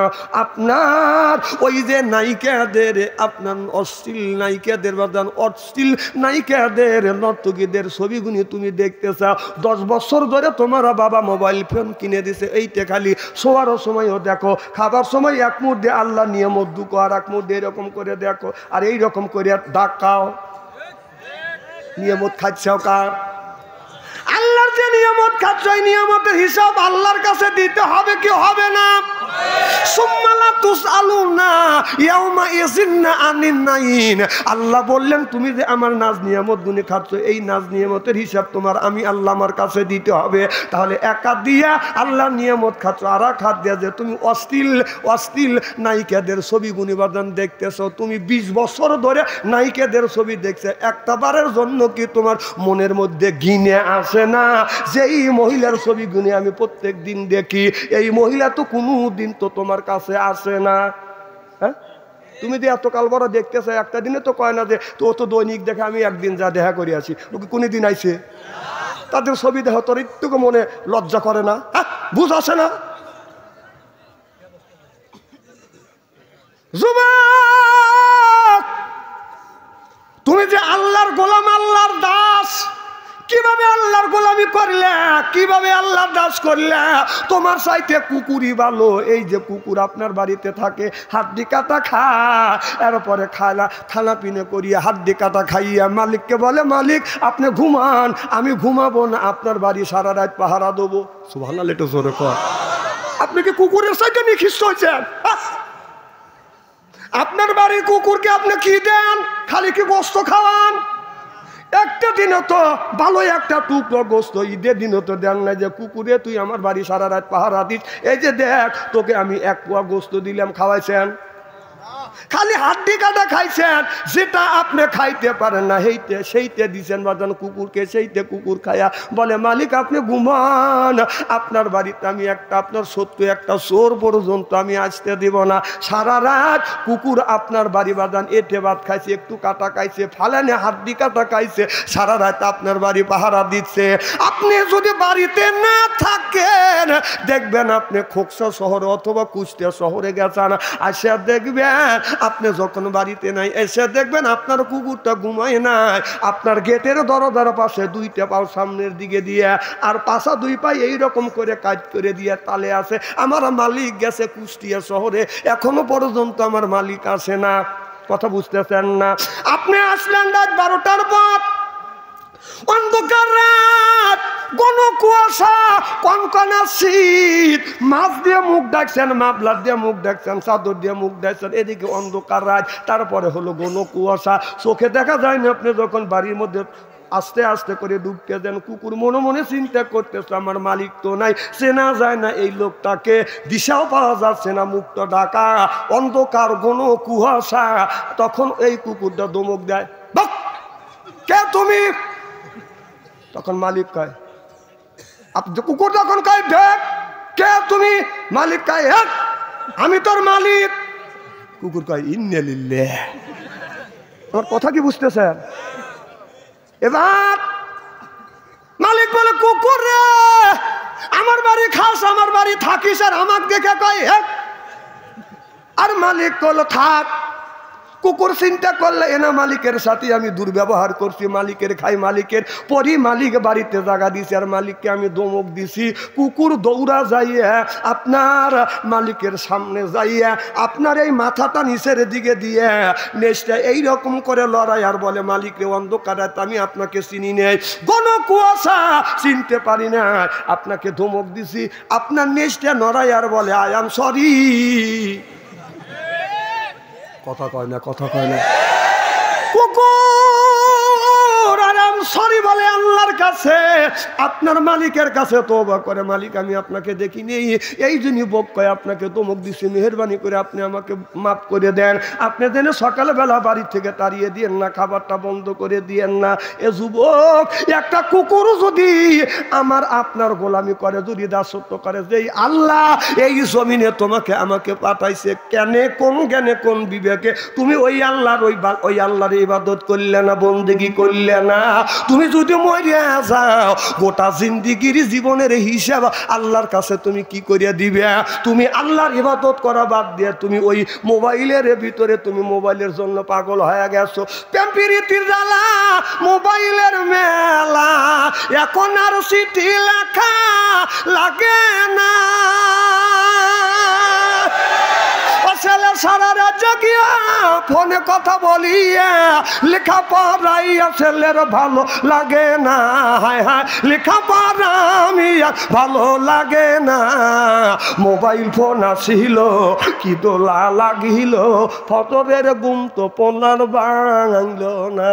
আপনার ওই যে নায়িকাদের, আপনার অশ্লীল নায়িকাদের বাজান, অশ্লীল নায়িকাদের নর্তকীদের ছবিগুলি তুমি দেখতে চাও। 10 বছর ধরে তোমার বাবা মোবাইল ফোন কিনে দিছে, এইটা খালি শোয়ার সময়ও দেখো, খাবার সময় এক মুহূর্তে আল্লাহ নিয়ামত দুঃখ, আর এক মুহূর্তে এরকম করে দেখো, আর এইরকম করে ডাকাও। নিয়ামত খাচ্ছাও কার? আল্লাহর যে নিয়ামত খাচ্ছ, এই নিয়ামতের হিসাব আল্লাহর কাছে দিতে হবে কি হবে না? আল্লাহ বললেন তুমি যে আমার নাজ নিয়ামত গুনে খাচ্ছ, এই নাজ নিয়ামতের হিসাব তোমার আমি আল্লাহ আমার কাছে দিতে হবে। তাহলে এক হাত দিয়া আল্লাহ নিয়ামত খাচ্ছ, আর এক হাত দিয়া যে তুমি অশ্লীল নায়িকাদের ছবি গুণিবাদন দেখতেছ, তুমি 20 বছর ধরে নায়িকাদের ছবি দেখছে, একটা বারের জন্য কি তোমার মনের মধ্যে ঘৃণা আসে না যে এই মহিলার ছবি গুনে আমি প্রত্যেক দিন দেখি, এই মহিলা তো কোনো দিন তো তোমার কাছে আসে না? হ্যাঁ, তুমি যে এত কাল বড় দেখতেছো, একটা দিনে তো কয় না যে তো তো দৈনিক দেখে আমি একদিন যা দেখা করে আসি, কোনদিন আইছে? তাদের ছবি দেখা তোর একটু মনে লজ্জা করে না? হ্যাঁ, বুঝ আসে না? যুবক, তুমি যে আল্লাহর গোলাম, আল্লাহর দাস, কিভাবে আল্লাহর গোলামি করলে, কিভাবে আল্লাহর দাস করলে? তোমার চাইতে কুকুরই ভালো। এই যে কুকুর আপনার বাড়িতে থাকে, হাড্ডি কাটা খায়, এরপরে খানা পিনে করিয়া হাড্ডি কাটা খাইয়া মালিককে বলে, মালিক আপনি ঘুমান, আমি ঘুমাবো না, আপনার বাড়ি সারা রাত পাহারা দেবো। সুবহানাল্লাহ, একটু জোরে কর। আপনি কি কুকুরের চাইতে নিখিষ্ট হয়েছেন? আপনার বাড়ির কুকুরকে আপনি কি দেন? খালি কি গোস্ত খাওয়ান? একটা দিনও তো ভালো একটা টুকরো গোস্ত ঈদের দিনও তো দেন না যে কুকুরে তুই আমার বাড়ি সারা রাত পাহারা দিস, এই যে দেখ তোকে আমি 1 পোয়া গোস্ত দিলাম, খাওয়াইছেন? খালি হাড্ডি কাটা খাইছেন, যেটা আপনি খাইতে পারেন না সেইতে দিছেন বাজান কুকুরকে, সেইতে কুকুর খায়া বলে, মালিক আপনি ঘুমান, আপনার বাড়িতে আমি আপনার সত্য একটা চোর পর্যন্ত আমি আসতে দিব না। সারা রাত কুকুর আপনার বাড়ি বাজান এঁটে ভাত খাইছে, একটু কাটা খাইছে, ফালানে হাড্ডি কাটা খাইছে, সারা রাত আপনার বাড়ি পাহারা দিচ্ছে। আপনি যদি বাড়িতে না থাকেন, দেখবেন আপনি খোকসা শহরে অথবা কুষ্টিয়া শহরে গেছেন, আসিয়া দেখবেন আপনি যখন বাড়িতে নাই এসে দেখবেন আপনার কুকুরটা ঘুমায় নাই, আপনার গেটের দরজার পাশে দুইটা পাও সামনের দিকে দিয়ে আর পাশা দুই পাই এইরকম করে কাজ করে দিয়ে তালে আছে। আমার মালিক গেছে কুষ্টিয়া শহরে, এখনো পর্যন্ত আমার মালিক আসে না। কথা বুঝতেছেন না? আপনি আসলেন রাত 12টার পর, অন্ধকার রাত, ঘন কুয়াশা, কনকনা শীত, মাছ দিয়ে মুখ ডাকছেন, মাফলার দিয়ে মুখ ডাকছেন, চাদর দিয়ে মুখ ডাকছেন, এদিকে অন্ধকার রাত, তারপরে হলো ঘন কুয়াশা, চোখে দেখা যায় না। আপনি যখন বাড়ির মধ্যে আস্তে আস্তে করে ঢুকতে দেন, কুকুর মনে মনে চিন্তা করতেছে আমার মালিক তো নাই, চেনা যায় না এই লোকটাকে, দিশাও পাওয়া যাচ্ছে না, মুখটা ঢাকা, অন্ধকার ঘন কুয়াশা। তখন এই কুকুরটা ধমক দেয়, কে তুমি? তখন মালিক কয়, কুকুর তখন কয়, দেখ কে তুমি? মালিক কয়, আমি তোর মালিক। কুকুর কয়, ইন্না লিল্লাহ। আমার কথা কি বুঝতেছেন? এবার মালিক বলে, কুকুর রে, আমার বাড়ি খাস, আমার বাড়ি থাকিস, আর আমাকে দেখে কয় আর মালিক বলল থাক। কুকুর চিন্তা করলে এনা মালিকের সাথে আমি দুর্ব্যবহার করছি, মালিকের খাই, মালিকের পরই মালিক বাড়িতে জায়গা দিছি, আর মালিককে আমি ধমক দিছি। কুকুর দৌড়া যাইয়া আপনার মালিকের সামনে যাইয়া আপনার এই মাথাটা নিচের দিকে দিয়ে নেচটা এইরকম করে লড়াই, আর বলে, মালিক রে, অন্ধকারাত আমি আপনাকে চিনি নেই, ঘন কুয়াশা, চিনতে পারি না, আপনাকে ধমক দিছি। আপনার নেচটা নড়াই আর বলে, আই এম সরি। কথা কয় না, কথা কয় না। কুকুর আরাম সরি বলে আল্লাহর কাছে, আপনার মালিকের কাছে তওবা করে, মালিক আমি আপনাকে দেখিনি, এই জন্য বক কয় আপনাকে ধমক দিছি, মেহেরবানি করে আপনি আমাকে মাফ করে দেন। আপনি যেন সকালবেলা বাড়ি থেকে তাড়িয়ে দিয়েন না, খাবারটা বন্ধ করে দিয়েন না। এ যুবক, একটা কুকুর যদি আমার আপনার গোলামি করে, যদি দাসত্ব করে, যে আল্লাহ এই জমিনে তোমাকে আমাকে পাঠাইছে, কেনে কোন জ্ঞানে কোন বিবেকে তুমি ওই আল্লাহর ওই আল্লাহর ইবাদত করলে না, বন্দেগি করলে না? তুমি যদি মরিয়া যাও, গোটা জিন্দিগির জীবনের হিসাব আল্লাহর কাছে তুমি কি করিয়া দিবে? তুমি আল্লাহর ইবাদত করা বাদ দিয়ে তুমি ওই মোবাইলের ভিতরে, তুমি মোবাইলের জন্য পাগল হয়ে গেছো। প্রেম প্রীতির জ্বালা, মোবাইলের মেলা, এখন আর চিঠি লেখা লাগে না। ছেলে সারা রাজ্য গিয়া ফোনে কথা বলিয়া লেখা পড়াইয়া ছেলের ভালো লাগে না, হায় হায় লেখা পড়া আমি ভালো লাগে না। মোবাইল ফোন আসিল কি দোলা লাগিল, ফটরের গুম তো পোনার ভাঙল না।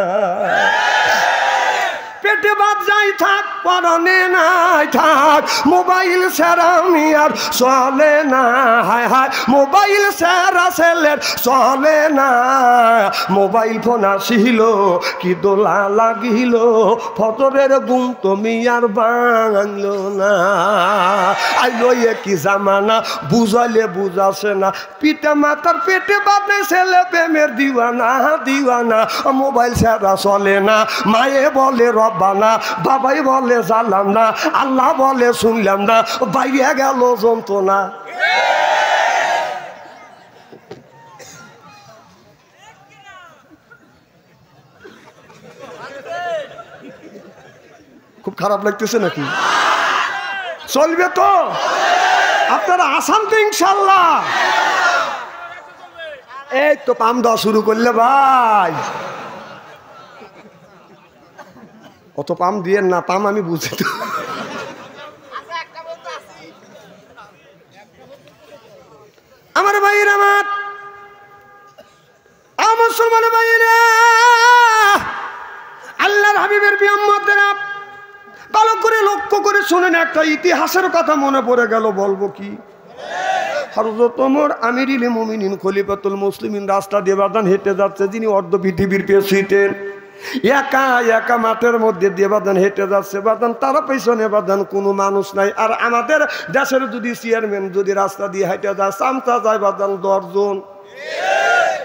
পেটে বাদ যাই থাক, পরনে নাই থাক, মোবাইল ছাড়া আমি আর চলে না, হায় হায় মোবাইল ছাড়া ছেলের চলে না। মোবাইল ফোন আসিল কি দোলা লাগিল, ফটরের গুম তুমি আর ভাঙল না। আইলো কি জামানা, বুঝাইলে বুঝাছে না, পিতা মাতার পেটে বাদে ছেলে প্রেমের দিওয়ানা, দিওয়ানা। মোবাইল ছাড়া চলে না, মায়ে বলে রব্বানা, বাবাই বলে জানলাম না, আল্লাহ বলে শুনলাম না, বাইরে গেল যন্ত্রণা। খুব খারাপ লাগতেছে নাকি? চলবে তো? আপনারা আসান তো ইনশাল্লাহ? এই তো পাম দেওয়া শুরু করলে ভাই, অত পাম দিয়েন না, পাম আমি বুঝি তো। আমার ভাইয়ের, আমার মুসলমান ভাইয়েরা, আল্লাহর হাবিবের বিয়াম্মতেরা, ভালো করে লক্ষ্য করে শুনেন, একটা ইতিহাসের কথা মনে পড়ে গেল, বলবো কি? হযরত ওমর আমিরুল মুমিনিন খলিফাতুল মুসলিমিন রাস্তা দিয়ে বাদান হেঁটে যাচ্ছে, যিনি অর্ধ পৃথিবীর প্রেসিডেন্ট। একা একা মাঠের মধ্যে দিয়ে বাদান হেঁটে যাচ্ছে, বাদান তারা পেছনে বাদান কোনো মানুষ নাই। আর আমাদের দেশের যদি চেয়ারম্যান যদি রাস্তা দিয়ে হেঁটে যায়, চামচা যায় বাদান 10 জন,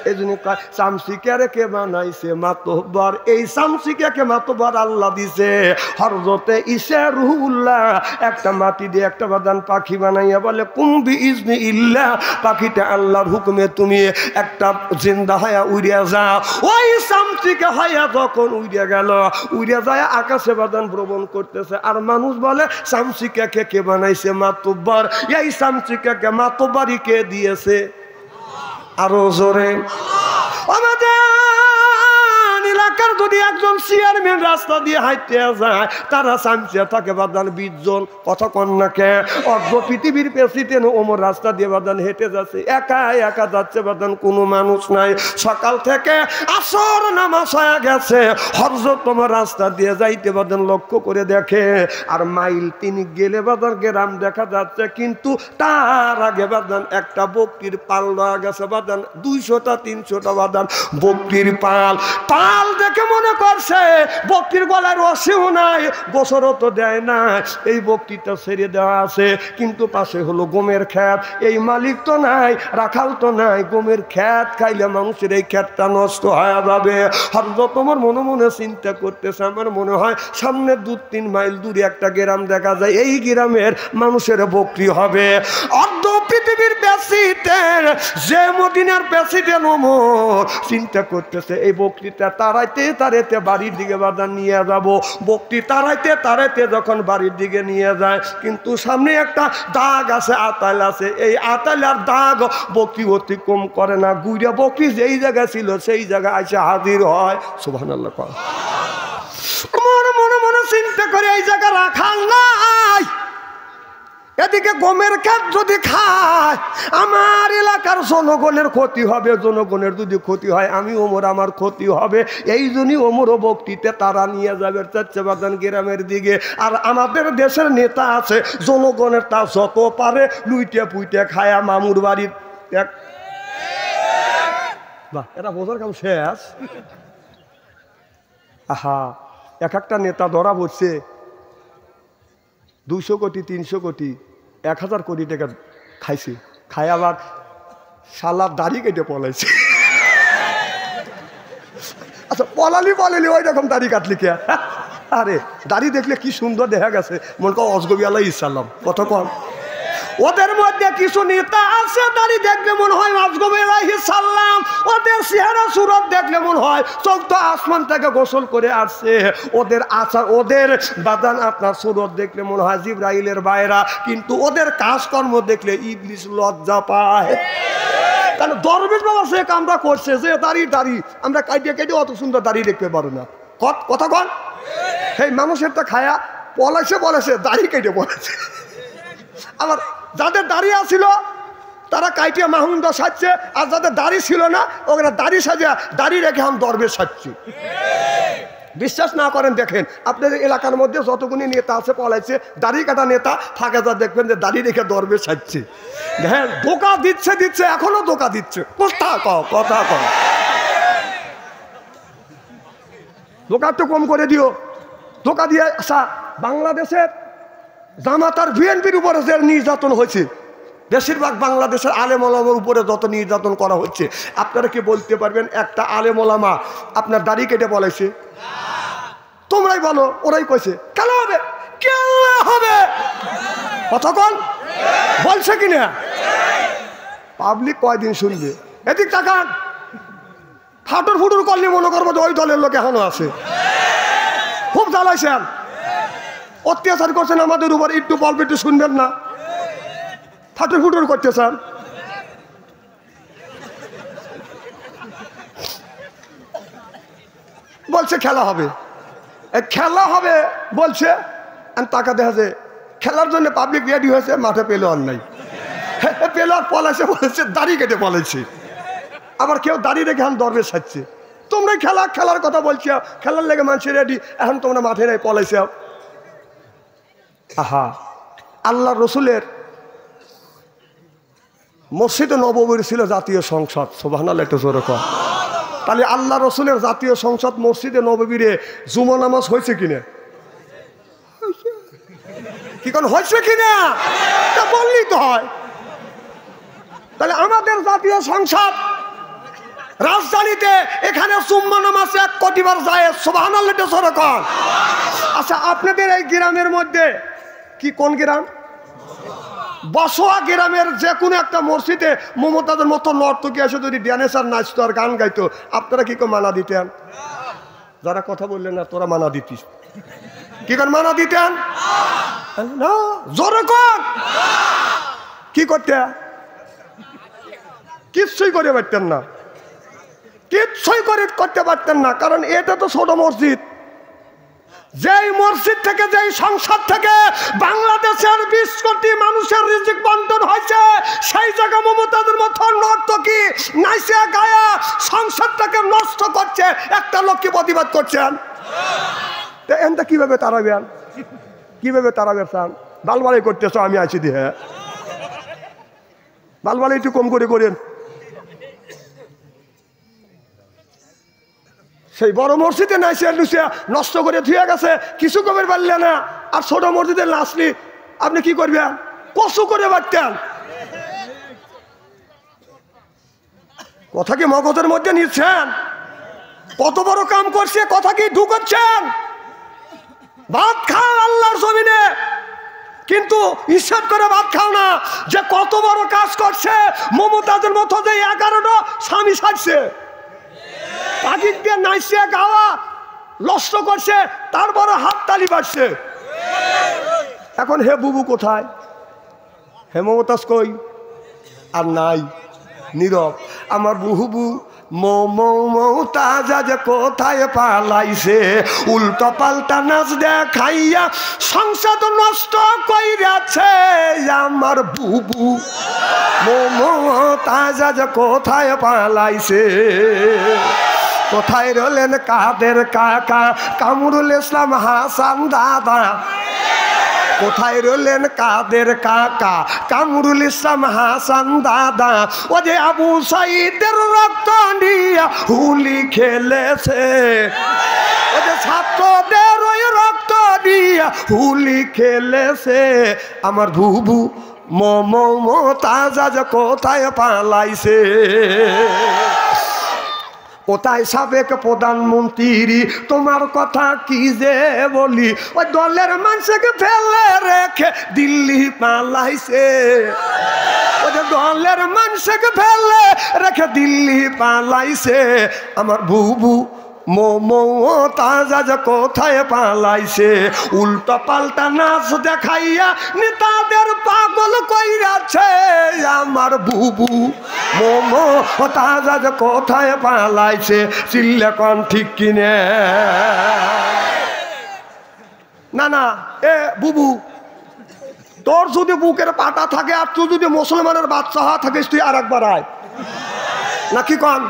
এই জন্য চামচিকারে কে বানাইছে মাতব্বর, এই চামচিকাকে মাতব্বর আল্লাহ দিছে। হযরতে ঈসা রুহুল্লাহ একটা মাটি দিয়ে একটা বাদান পাখি বানাইয়া বলে কুম্বি ইজনি ইল্লাহ, পাখিটা আল্লাহর হুকুমে তুমি একটা জিন্দা হয়া উড়িয়া যাও। ওই চামচিকা হয়া যখন উড়িয়া গেল, উড়িয়া যায় আকাশে বাদান ভ্রমণ করতেছে। আর মানুষ বলে চামচিকাকে কে বানাইছে মাতব্বর, এই চামচিকাকে মাতব্বরই কে দিয়েছে? আরো জোরে আমাদের এলাকার যদি একজন চেয়ারম্যান রাস্তা দিয়ে হাঁটতে যায়, তারা চামচিয়া থাকে বাদান 20 জন। কথা কন্যাকে অর্ধ পৃথিবীর প্রেসিডেন্ট ওমর রাস্তা দিয়ে বাদান হেঁটে যাচ্ছে, একা একা যাচ্ছে বাদান, কোনো মানুষ নাই। সকাল থেকে আসর নামাজ হয়ে গেছে, হযরত তোমার রাস্তা দিয়ে যাইতে বাদান লক্ষ্য করে দেখে, আর মাইল 3 গেলে বাদান গ্রাম দেখা যাচ্ছে। কিন্তু তার আগে বাদান একটা বকরির পাল দেওয়া গেছে বাদান, 200টা 300টা বাদান বকরির পাল দেখে মনে করছে বকরির গলায় রশিও নাই, গোসরও তো দেয় না, এই বকরিটা ছেড়ে দেওয়া আছে। কিন্তু পাশে হলো গমের ক্ষেত, এই মালিক তো নাই, রাখাল তো নাই, গমের ক্ষেত খাইলে মানুষের এই ক্ষেতটা নষ্ট হয়ে যাবে। হযরত তোমার মনে মনে চিন্তা করতেছে, আমার মনে হয় সামনে 2-3 মাইল দূরে একটা গ্রাম দেখা যায়, এই গ্রামের মানুষের বকরি হবে। অর্ধ পৃথিবীর প্রেসিডেন্ট যে মদিনার প্রেসিডেন্ট ওমর চিন্তা করতেছে এই বকরিটা তাড়াইতে তাড়াইতে বাড়ির দিকে বাজার নিয়ে যাব। বকরি তাড়াইতে যখন বাড়ির দিকে নিয়ে যায়, কিন্তু সামনে একটা দাগ আছে, আতাল আছে, এই আতালার দাগ বকরি অতিক্রম করে না। গুইরা বকরি যেই জায়গায় ছিল সেই জায়গায় এসে হাজির হয়। সুবহানাল্লাহ। আমার মনে মনে চিন্তা করে এই জায়গা রাখাল নাই, এদিকে গমের ক্ষেত যদি খায় আমার এলাকার জনগণের ক্ষতি হবে, জনগণের যদি ক্ষতি হয় আমি ওমর আমার ক্ষতি হবে। এই জন্যই ওমরও বকরিতে তারা নিয়ে যাবে চাচ্ছে বাদান গ্রামের দিকে। আর আমাদের দেশের নেতা আছে, জনগণের তা যত পারে লুইটে পুইটে খায়া মামুর বাড়ির বাহ, এটা বোঝার কাম শেষ। আহা, এক একটা নেতা ধরা পড়ছে 200 কোটি 300 কোটি 1000 কোটি টাকা খাইছে, খাই আবার শালার দাড়ি কেটে পলাইছে। আচ্ছা পলালি ওই রকম দাড়ি কাটলি কে? আরে দাড়ি দেখলে কি সুন্দর দেখা গেছে, মনে কর অজগবি আল্লাহ ইসাল্লাম। কত কম ওদের মধ্যে কিছু নেতা আছে, দাড়ি দেখলে মনে হয় আজগবে আলাইহিস সালাম, ওদের চেহারা সুরত দেখলে মনে হয় চোখ তো আসমান থেকে গোসল করে আসছে। ওদের আচার, ওদের বাদান আপনার সুরত দেখলে মনে হয় জিবরাইলের বাইরা, কিন্তু ওদের কাজকর্ম দেখলে ইবলিস লজ্জা পায়। কারণ দরবেশ বাবা সে কামটা করছে যে দাড়ি আমরা কেটে অত সুন্দর দাড়ি দেখতে পারো না। কথা কন সেই মানুষের তো খায়া পলাইছে দাড়ি কেটে পলাইছে। আবার যাদের দাড়ি আছিল তারা কাইটিয়া মাহুন্দা সাজছে, আর যাদের দাড়ি ছিল না ওরা দাড়ি সাজা দাড়ি রেখে আমি দরবেশ সাজছি। বিশ্বাস না করেন দেখেন আপনাদের এলাকার মধ্যে যতগুলি নেতা আছে পলাইছে, দাড়ি কাটা নেতা ফাঁকা যা দেখবেন যে দাড়ি রেখে দরবেশ সাজছে। হ্যাঁ ধোকা দিচ্ছে এখনো ধোকা দিচ্ছে। কথা কও ধোকা তো কম করে দিও। ধোকা দিয়ে আসা বাংলাদেশের জামাত আর বিএনপির উপরে যে নির্যাতন হয়েছে, বেশিরভাগ বাংলাদেশের আলেম ওলামার উপরে যত নির্যাতন করা হচ্ছে, আপনারা কি বলতে পারবেন একটা আলেম ওলামা আপনার দাড়ি কেটে বলেছে? তোমরাই বলো, ওরাই কইছে কেন হবে কতক্ষণ বলছে কিনা? পাবলিক কয়দিন শুনবে? এদিক তাকান, ফাটুর ফুটুর করলে মনে করবো যে ওই দলের লোক এখনো আছে। খুব জ্বালাইছেন, অত্যাচার করছেন আমাদের উপর, একটু বলবে একটু শুনবেন না, ফাটুর ফুটুর করতেছেন। বলছে খেলা হবে বলছে, আর টাকা দেখা যায় খেলার জন্য পাবলিক রেডি হয়েছে, মাঠে পেলো আর নাই, পেলো আর পলাইছে, বলেছে দাড়ি কেটে পলাইছে। আবার কেউ দাঁড়িয়ে রেখে এখন দরবেশ সাজছে। তোমরা খেলার কথা বলছি, খেলার লেগে মানুষ রেডি, এখন তোমরা মাঠে নাই পলাইছে। আহা, আল্লাহ রসুলের মসজিদে নববীর ছিল জাতীয় সংসদ। সুবহানাল্লাহ, একটু জোরে কর। তাহলে আল্লাহ রসুলের জাতীয় সংসদ মসজিদে নববীরে জুমা নামাজ হয়েছে কিনা? কি কোন হয়েছে কিনা তা বললেই তো হয়। তাহলে আমাদের জাতীয় সংসদ রাজধানীতে এখানে জুম্মা নামাজ 1 কোটি বার যায়, সুবহানাল্লাহ সরকার। আচ্ছা, আপনাদের এই গ্রামের মধ্যে কি কোন গ্রাম? বসোয়া গ্রামের যে কোনো একটা মসজিদে মমতাজের মতো নর্তকী এসে যদি ড্যান্স আর নাচতো আর গান গাইতো, আপনারা কি মানা দিতেন? যারা কথা বললেন না, তোরা মানা দিতিস কি করে? মানা দিতেন না? জোরে কর। কি করতে? কিচ্ছুই করে পারতেন না, কিচ্ছুই করতে পারতেন না। কারণ এটা তো ছোট মসজিদ। যেই মসজিদ থেকে, যেই সংসদ থেকে বাংলাদেশের 20 কোটি মানুষের রিজিক বন্টন হয়েছে, সেই জায়গা মমতাজের মতো নর্তকী নাইসে গায়া সংসদটাকে নষ্ট করছে। একটা লোক কি প্রতিবাদ করছেন? এটা কিভাবে তারাবেন? কিভাবে তারাবেন? চান বালবালাই করতেছ, আমি আছি দিয়ে বালবালাই একটু কম করে করেন। সেই বড় মসজিদে নাইসিয়া লুসিয়া নষ্ট করে ধুয়ে গেছে, কিছু কবে পারলে না। আর ছোট মসজিদে নাচলি আপনি কি করবেন? কসু করে বাড়তেন। কথা কি মগজের মধ্যে নিচ্ছেন? কত বড় কাম করছে, কথা কি ঢুকাচ্ছেন? ভাত খাও আল্লাহর জমিনে, কিন্তু ইচ্ছাদ করে ভাত খাও না। যে কত বড় কাজ করছে, মমতাজের মতো যে 11টা স্বামী সাজছে, পাখির দিয়ে নাইসে গাওয়া নষ্ট করছে, তারপরে হাততালি বাড়ছে। এখন হে বুবু কোথায়? হে মমতাজ কই? আর নাই, নীরব। আমার বুবু মমতাজ আজ কোথায় পালাইছে? উল্টো পাল্টা নাচ দেখাইয়া সংসার নষ্ট কইরাছে আমার বুবু মমতাজ আজ কোথায় পালাইছে? কোথায় রলেন কাদের কাকা কামরুল ইসলাম হাসান দাদা? কোথায় রলেন কাদের কাকা কামরুল ইসলাম হাসান দাদা? ও যে আবু সাইদের রক্ত নিয়ে হুলি খেলেছে, ও যে ছাত্রদের ওই রক্ত নিয়ে হুলি খেলেছে। আমার বুবু মমতাজ আজ কোথায় পালাইছে? কোথায় সাবেক প্রধানমন্ত্রী? তোমার কথা কি যে বলি, ওই দলের মানুষকে ফেলে রেখে দিল্লি পালাইছে। ওই যে দলের মানুষকে ফেলে রেখে দিল্লি পালাইছে। আমার বুবু মমতাজ আজ কোথায় পালাইছে? উল্টো পাল্টা নাচ দেখাইয়া নেতাদের পাগল কইরাছে আমার বুবু মমতাজ আজ কোথায় পালাইছে? চিল্লে কোন ঠিক কিনে? না না, এ বুবু, তোর যদি বুকের পাটা থাকে আর তুই যদি মুসলমানের বাচ্চা হওয়া থাকিস, তুই আর একবার আয় নাকি কন?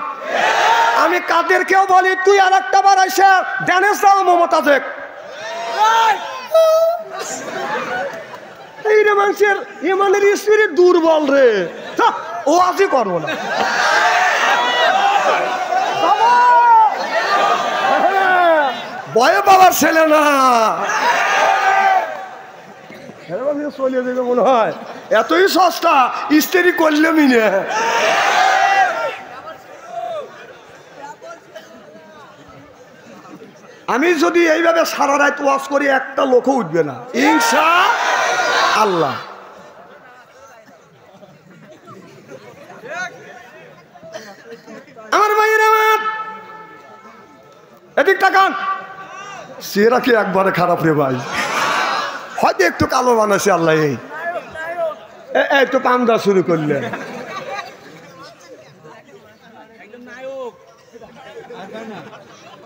আমি কাদেরকেও বলি তুই আর একটা বার আইসা ড্যানেস দাও মমতাজে। এই রে মানুষের ইমানের স্পিরিট দুর্বল রে, ও আজই করবো না। বয়ে বাবার ছেলে না, চলে যাবে মনে হয়। এতই সস্তা, স্ত্রী করলে মিনে। আমি যদি এইভাবে সারা রাত ওয়াজ করি, একটা লোকও উঠবে না ইনশাআল্লাহ। আমার ভাইয়ের আমার এদিক তাকান, চেহারা কি একবারে খারাপ রে ভাই? হয়তো একটু কালো বানাইছে আল্লাহ। এই তো পান্দা শুরু করলে।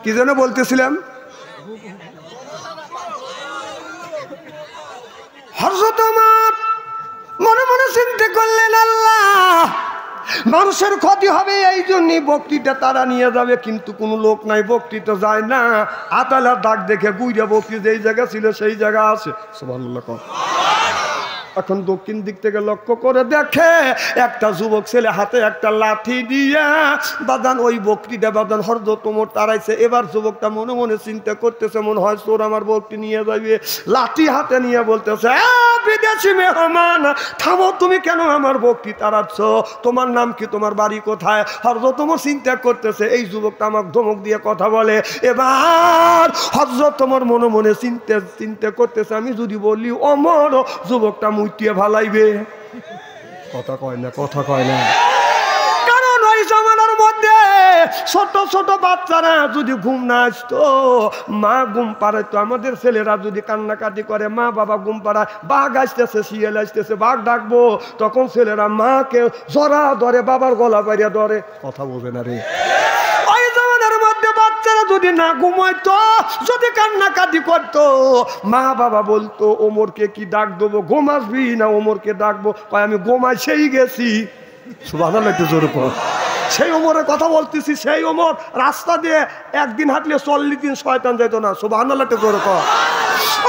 কি যেন বলতেছিলাম? হযরত ওমর মনে মনে চিন্তা করলেন, আল্লাহ মানুষের ক্ষতি হবে এই জন্যই বক্তৃতা তারা নিয়ে যাবে, কিন্তু কোনো লোক নাই, বক্তৃতা যায় না। আতালার ডাক দেখে গুইরা বক্তৃতা যেই জায়গা ছিল সেই জায়গা আছে। সুবহানাল্লাহ। এখন দক্ষিণ দিক থেকে লক্ষ্য করে দেখে একটা যুবক ছেলে হাতে একটা লাঠি দিয়ে বাদান ওই বকরিটা বাদান হরদত ওমর তাড়াইছে। এবার যুবকটা মনে মনে চিন্তা করতেছে, মনে হয় চোর আমার বকরি নিয়ে যাবে। লাঠি হাতে নিয়ে বলতেছে, বিদেশি মেহমান থামো, তুমি কেন আমার বকরি তাড়াচ্ছ? তোমার নাম কি? তোমার বাড়ি কোথায়? হরদত ওমর চিন্তা করতেছে এই যুবকটা আমাকে ধমক দিয়ে কথা বলে। এবার হযরত ওমর মনে মনে চিন্তা করতেছে, আমি যদি বলি ওমর, যুবকটা মুইটিয়ে ভালাইবে। কথা কয় না, কথা কয় না। কারণ ওই জামানার মধ্যে ছোট ছোট বাচ্চারা যদি ঘুম না আসতো, মা ঘুম পাড়াইতো। আমাদের ছেলেরা যদি কান্নাকাটি করে, মা বাবা ঘুম পাড়ায়, বাঘ আসতেছে, শিয়াল আসতেছে, বাঘ ডাকবো, তখন ছেলেরা মাকে জড়া ধরে, বাবার গলা পাইয়া ধরে। কথা বলবে না রে। ওই জামানার মধ্যে বাচ্চারা যদি না ঘুমাইতো, যদি কান্নাকাটি করতো, মা বাবা বলতো ওমরকে কি ডাক দেবো? ঘুম আসবি না ওমরকে ডাকবো? কয় আমি ঘুমাই সেই গেছি। সুবহানাল্লাহ, একটু জোরে কর। সেই ওমরের কথা বলতেছি, সেই ওমর রাস্তা দিয়ে একদিন হাঁটলে 40 দিন শয়তান যেত না। সুবহানাল্লাহ, একটু জোরে কর।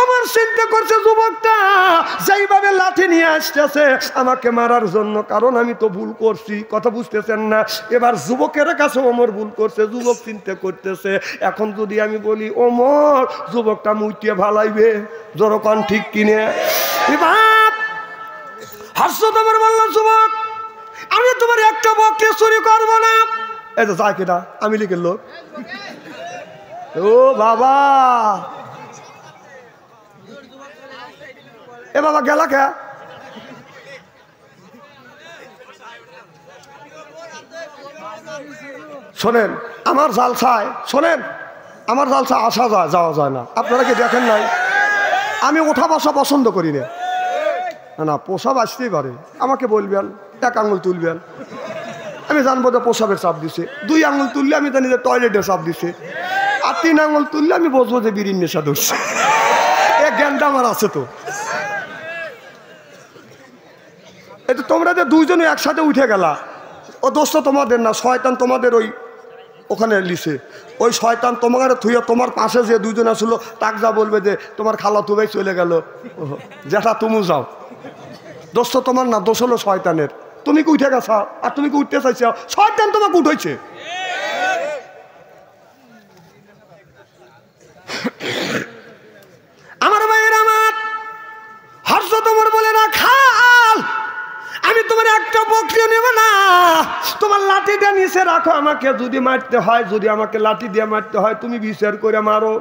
আমার চিন্তা করছে যুবকটা যেইভাবে লাঠি নিয়ে আসতেছে আমাকে মারার জন্য, কারণ আমি তো ভুল করছি। কথা বুঝতেছেন না? এবার যুবকের কাছে ওমর ভুল করছে। যুবক চিন্তা করতেছে, এখন যদি আমি বলি ওমর, যুবকটা মুইটিয়ে ভালাইবে। জোরকন ঠিক কিনে? এবার হযরত ওমর বলল, যুবক, আমি তোমার একটা বকরি চুরি করবো না। এই তো যায় কিনা, আমি লিখের লোক। ও বাবা, এ বাবা গেলা কে? শোনেন আমার জালসায়, শোনেন আমার জালসায় আসা যায়, যাওয়া যায় না। আপনারা কি দেখেন নাই? আমি ওঠা বসা পছন্দ করি না। না, পোশাব আসতেই পারে, আমাকে বলবেন, 1 আঙুল তুলবেন, আমি জানবো যে পোশাবের চাপ দিছে। 2 আঙুল তুললে আমি জানি যে টয়লেটের চাপ দিছে। আর 3 আঙুল তুললে আমি বসবো যে বিড়ির নেশা ধরছে। এ জ্ঞানটা আমার আছে তো। এটা তোমরা যে 2 জনে একসাথে উঠে গেলা, ও দোষ তো তোমাদের না, শয়তান তোমাদের ওই ওখানে লিছে। ওই শয়তান তোমার থুয়ে তোমার পাশে যে 2 জন আসলো তাকে যা বলবে যে তোমার খালা তুবাই চলে গেল, যেটা তুমি যাও। দোষ তো তোমার না, দোষ হলো শয়তানের। তুমি কি উঠে গেছো আর তুমি কি উঠতে চাইছো? শয়তান তোমাকে উঠেছে। আমার ভাইয়ের আমার, হযরত ওমর বলে না, খাল আমি তোমার একটা বকরি নেব না, তোমার লাঠিটা নিচে রাখো। আমাকে যদি মারতে হয়, যদি আমাকে লাঠি দিয়ে মারতে হয়, তুমি বিচার করে মারো।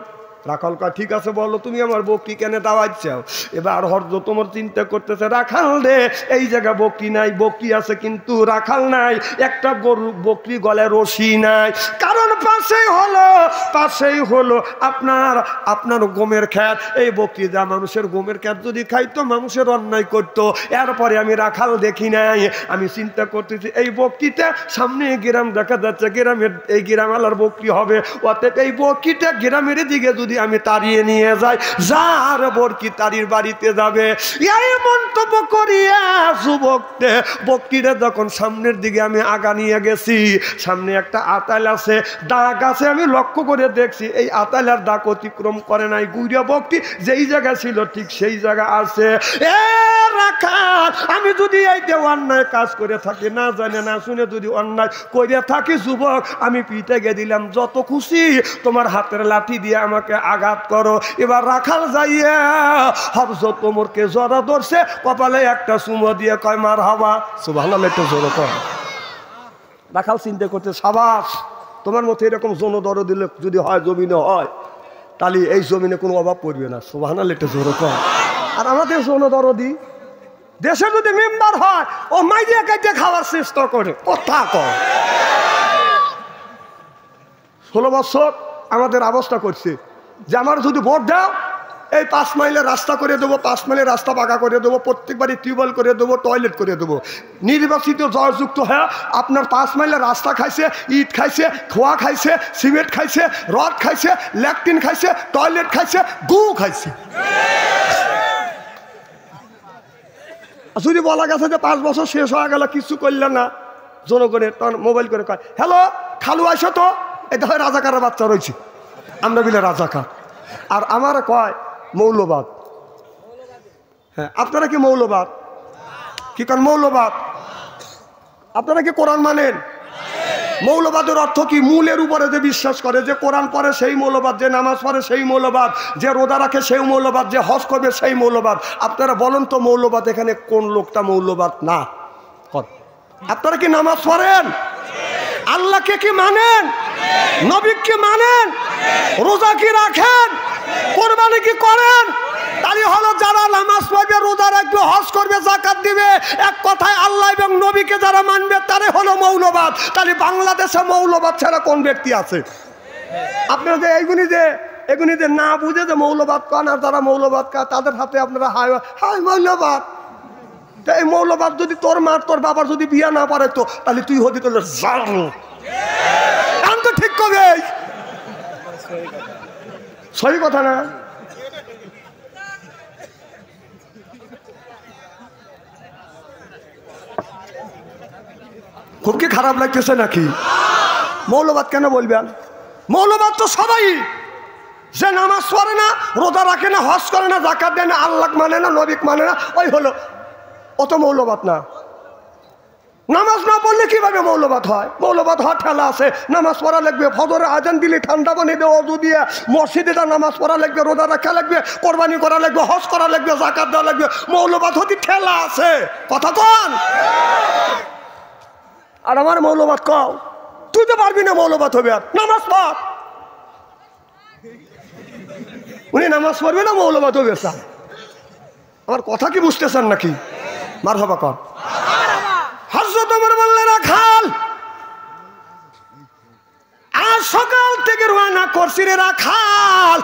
রাখাল কা ঠিক আছে, বলো তুমি আমার বকরি কেন দাওয়াচ্ছাও? এবার হযরত ওমর চিন্তা করতেছে, রাখাল রে, এই জায়গা বকরি নাই, বকরি আছে কিন্তু রাখাল নাই। একটা গরু বকরি গলায় রশি নাই, কারণ পাশেই হলো আপনার গমের খ্যাত। এই বকরি যা মানুষের গমের খ্যাত যদি খাইতো, মানুষের অন্যায় করতো। এরপরে আমি রাখাল দেখি নাই। আমি চিন্তা করতেছি এই বকরিটা সামনে গ্রাম দেখা যাচ্ছে, গ্রামের এই গ্রামালার বকরি হবে, অতএব এই বকরিটা গ্রামের দিকে যদি আমি তাড়িয়ে নিয়ে যাই, যার বকরি তারির বাড়িতে যাবে। এই মন্তব্য করিয়া যুবককে বকরিটা যখন সামনের দিকে আমি আগা নিয়ে গেছি, সামনে একটা আতাল আছে, দাগ আছে। আমি লক্ষ্য করে দেখছি এই আতালার দাগ অতিক্রম করে নাই। গুইরা বকরি যেই জায়গা ছিল ঠিক সেই জায়গা আছে। এ রাখাল, আমি যদি এই অন্যায় কাজ করে থাকি, না জানে না শুনে যদি অন্যায় করে থাকি, যুবক আমি পিঠে গে দিলাম, যত খুশি তোমার হাতের লাঠি দিয়ে আমাকে আঘাত করো। এবার রাখাল যাইয়া হযরত ওমরকে জড়া ধরছে, কপালে একটা চুমো দিয়ে কয় মারহাবা। সুবহানাল্লাহ, একটু জোরে কর। রাখাল চিন্তা করতে, সাবাস, তোমার মতো এরকম জনদর দিলে যদি হয়, জমিনে হয়, তাহলে এই জমিনে কোনো অভাব পড়বে না। সুবহানাল্লাহ, একটু জোরে কর। আর আমাদের জনদরদি দেশে যদি মেম্বার হয়, ও মাইয়া কাইতে খাওয়ার চেষ্টা করে। কথা কর। 16 বছর আমাদের অবস্থা করছে যে আমার যদি ভোট দাও, এই 5 মাইলের রাস্তা করে দেবো, 5 মাইলের রাস্তা পাকা করে দেবো, প্রত্যেকবারই টিউবওয়েল করে দেবো, টয়লেট করে দেবো। নির্বাচিত জয়যুক্ত হয়ে আপনার 5 মাইলের রাস্তা খাইছে, ইট খাইছে, খোয়া খাইছে, সিমেন্ট খাইছে, রড খাইছে, ল্যাট্রিন খাইছে, টয়লেট খাইছে, গু খাইছে। যদি বলা গেছে যে 5 বছর শেষ হয়ে গেল, কিছু করলেন না, জনগণের তখন মোবাইল করে কয়, হ্যালো খালু আইসো তো, এটা হয় রাজাকারের বাচ্চা রয়েছে, আমরা বিলে রাজাকার। আর আমার কয় মৌলবাদ। হ্যাঁ, আপনারা কি মৌলবাদ? কি কারণ মৌলবাদ? আপনারা কি কোরআন মানেন? মৌলবাদের অর্থ কি? মূলের উপরে যে বিশ্বাস করে, যে কোরআন পড়ে সেই মৌলবাদ, যে নামাজ পড়ে সেই মৌলবাদ, যে রোজা রাখে সেই মৌলবাদ, যে হজ করবে সেই মৌলবাদ। আপনারা বলেন তো মৌলবাদ এখানে কোন লোকটা মৌলবাদ না? আপনারা কি নামাজ পড়েন? আল্লাহকে কি মানেন? নবীকে মানেন? রোজা কি রাখেন? কোরবানি কি করেন? তাই হলো যারা নামাজ পড়বে, রোজা রাখবে, হজ করবে, যাকাত দিবে, এক কথায় আল্লাহ এবং নবীকে যারা মানবে তারাই হলো মৌলবাদ। তাহলে বাংলাদেশে মৌলবাদ ছাড়া কোন ব্যক্তি আছে? আপনারা যে এগুনি যে না বুঝে যে মৌলবাদ কান, আর যারা মৌলবাদ কা তাদের হাতে আপনারা হাই হাই মৌলবাদ। এই মৌলবাদ যদি তোর মা তোর বাবার যদি বিয়া না পারে তো তাহলে তুই হতি তোর আমি তো ঠিক কবে সহি কথা না? খুব কি খারাপ লাগতেছে নাকি? মৌলবাদ কেন বলবেন? মৌলবাদ তো সবাই, যে নামাজ পড়ে না, রোজা রাখে না, হজ করে না, যাকাত দেয় না, আল্লাহ মানে না, নবী মানে না, ওই হলো অত মৌলবাদ না। নামাজ না পড়লে কিভাবে মৌলবাদ হয়? মৌলবাদ হওয়ার ঠেলা আছে। নামাজ পড়া লাগবে, ফজরে আজান দিলে ঠান্ডা পানি দিয়ে অজু দিয়ে মসজিদে নামাজ পড়া লাগবে, রোজা রাখা লাগবে, কোরবানি করা লাগবে, হজ করা লাগবে, যাকাত দেওয়া লাগবে। মৌলবাদ হতে ঠেলা আছে, কথা কন। আর আমার মৌলবাদ কও, তুই তো পারবি না মৌলবাদ হবে। আর নামাজ পড়, উনি নামাজ পড়বে না মৌলবাদ হবে। আমার কথা কি বুঝতেছেন নাকি? মারহাবা কর। হযরত ওমর বললেন, রাখাল আজ সকাল থেকে রওনা করছি রে রাখাল,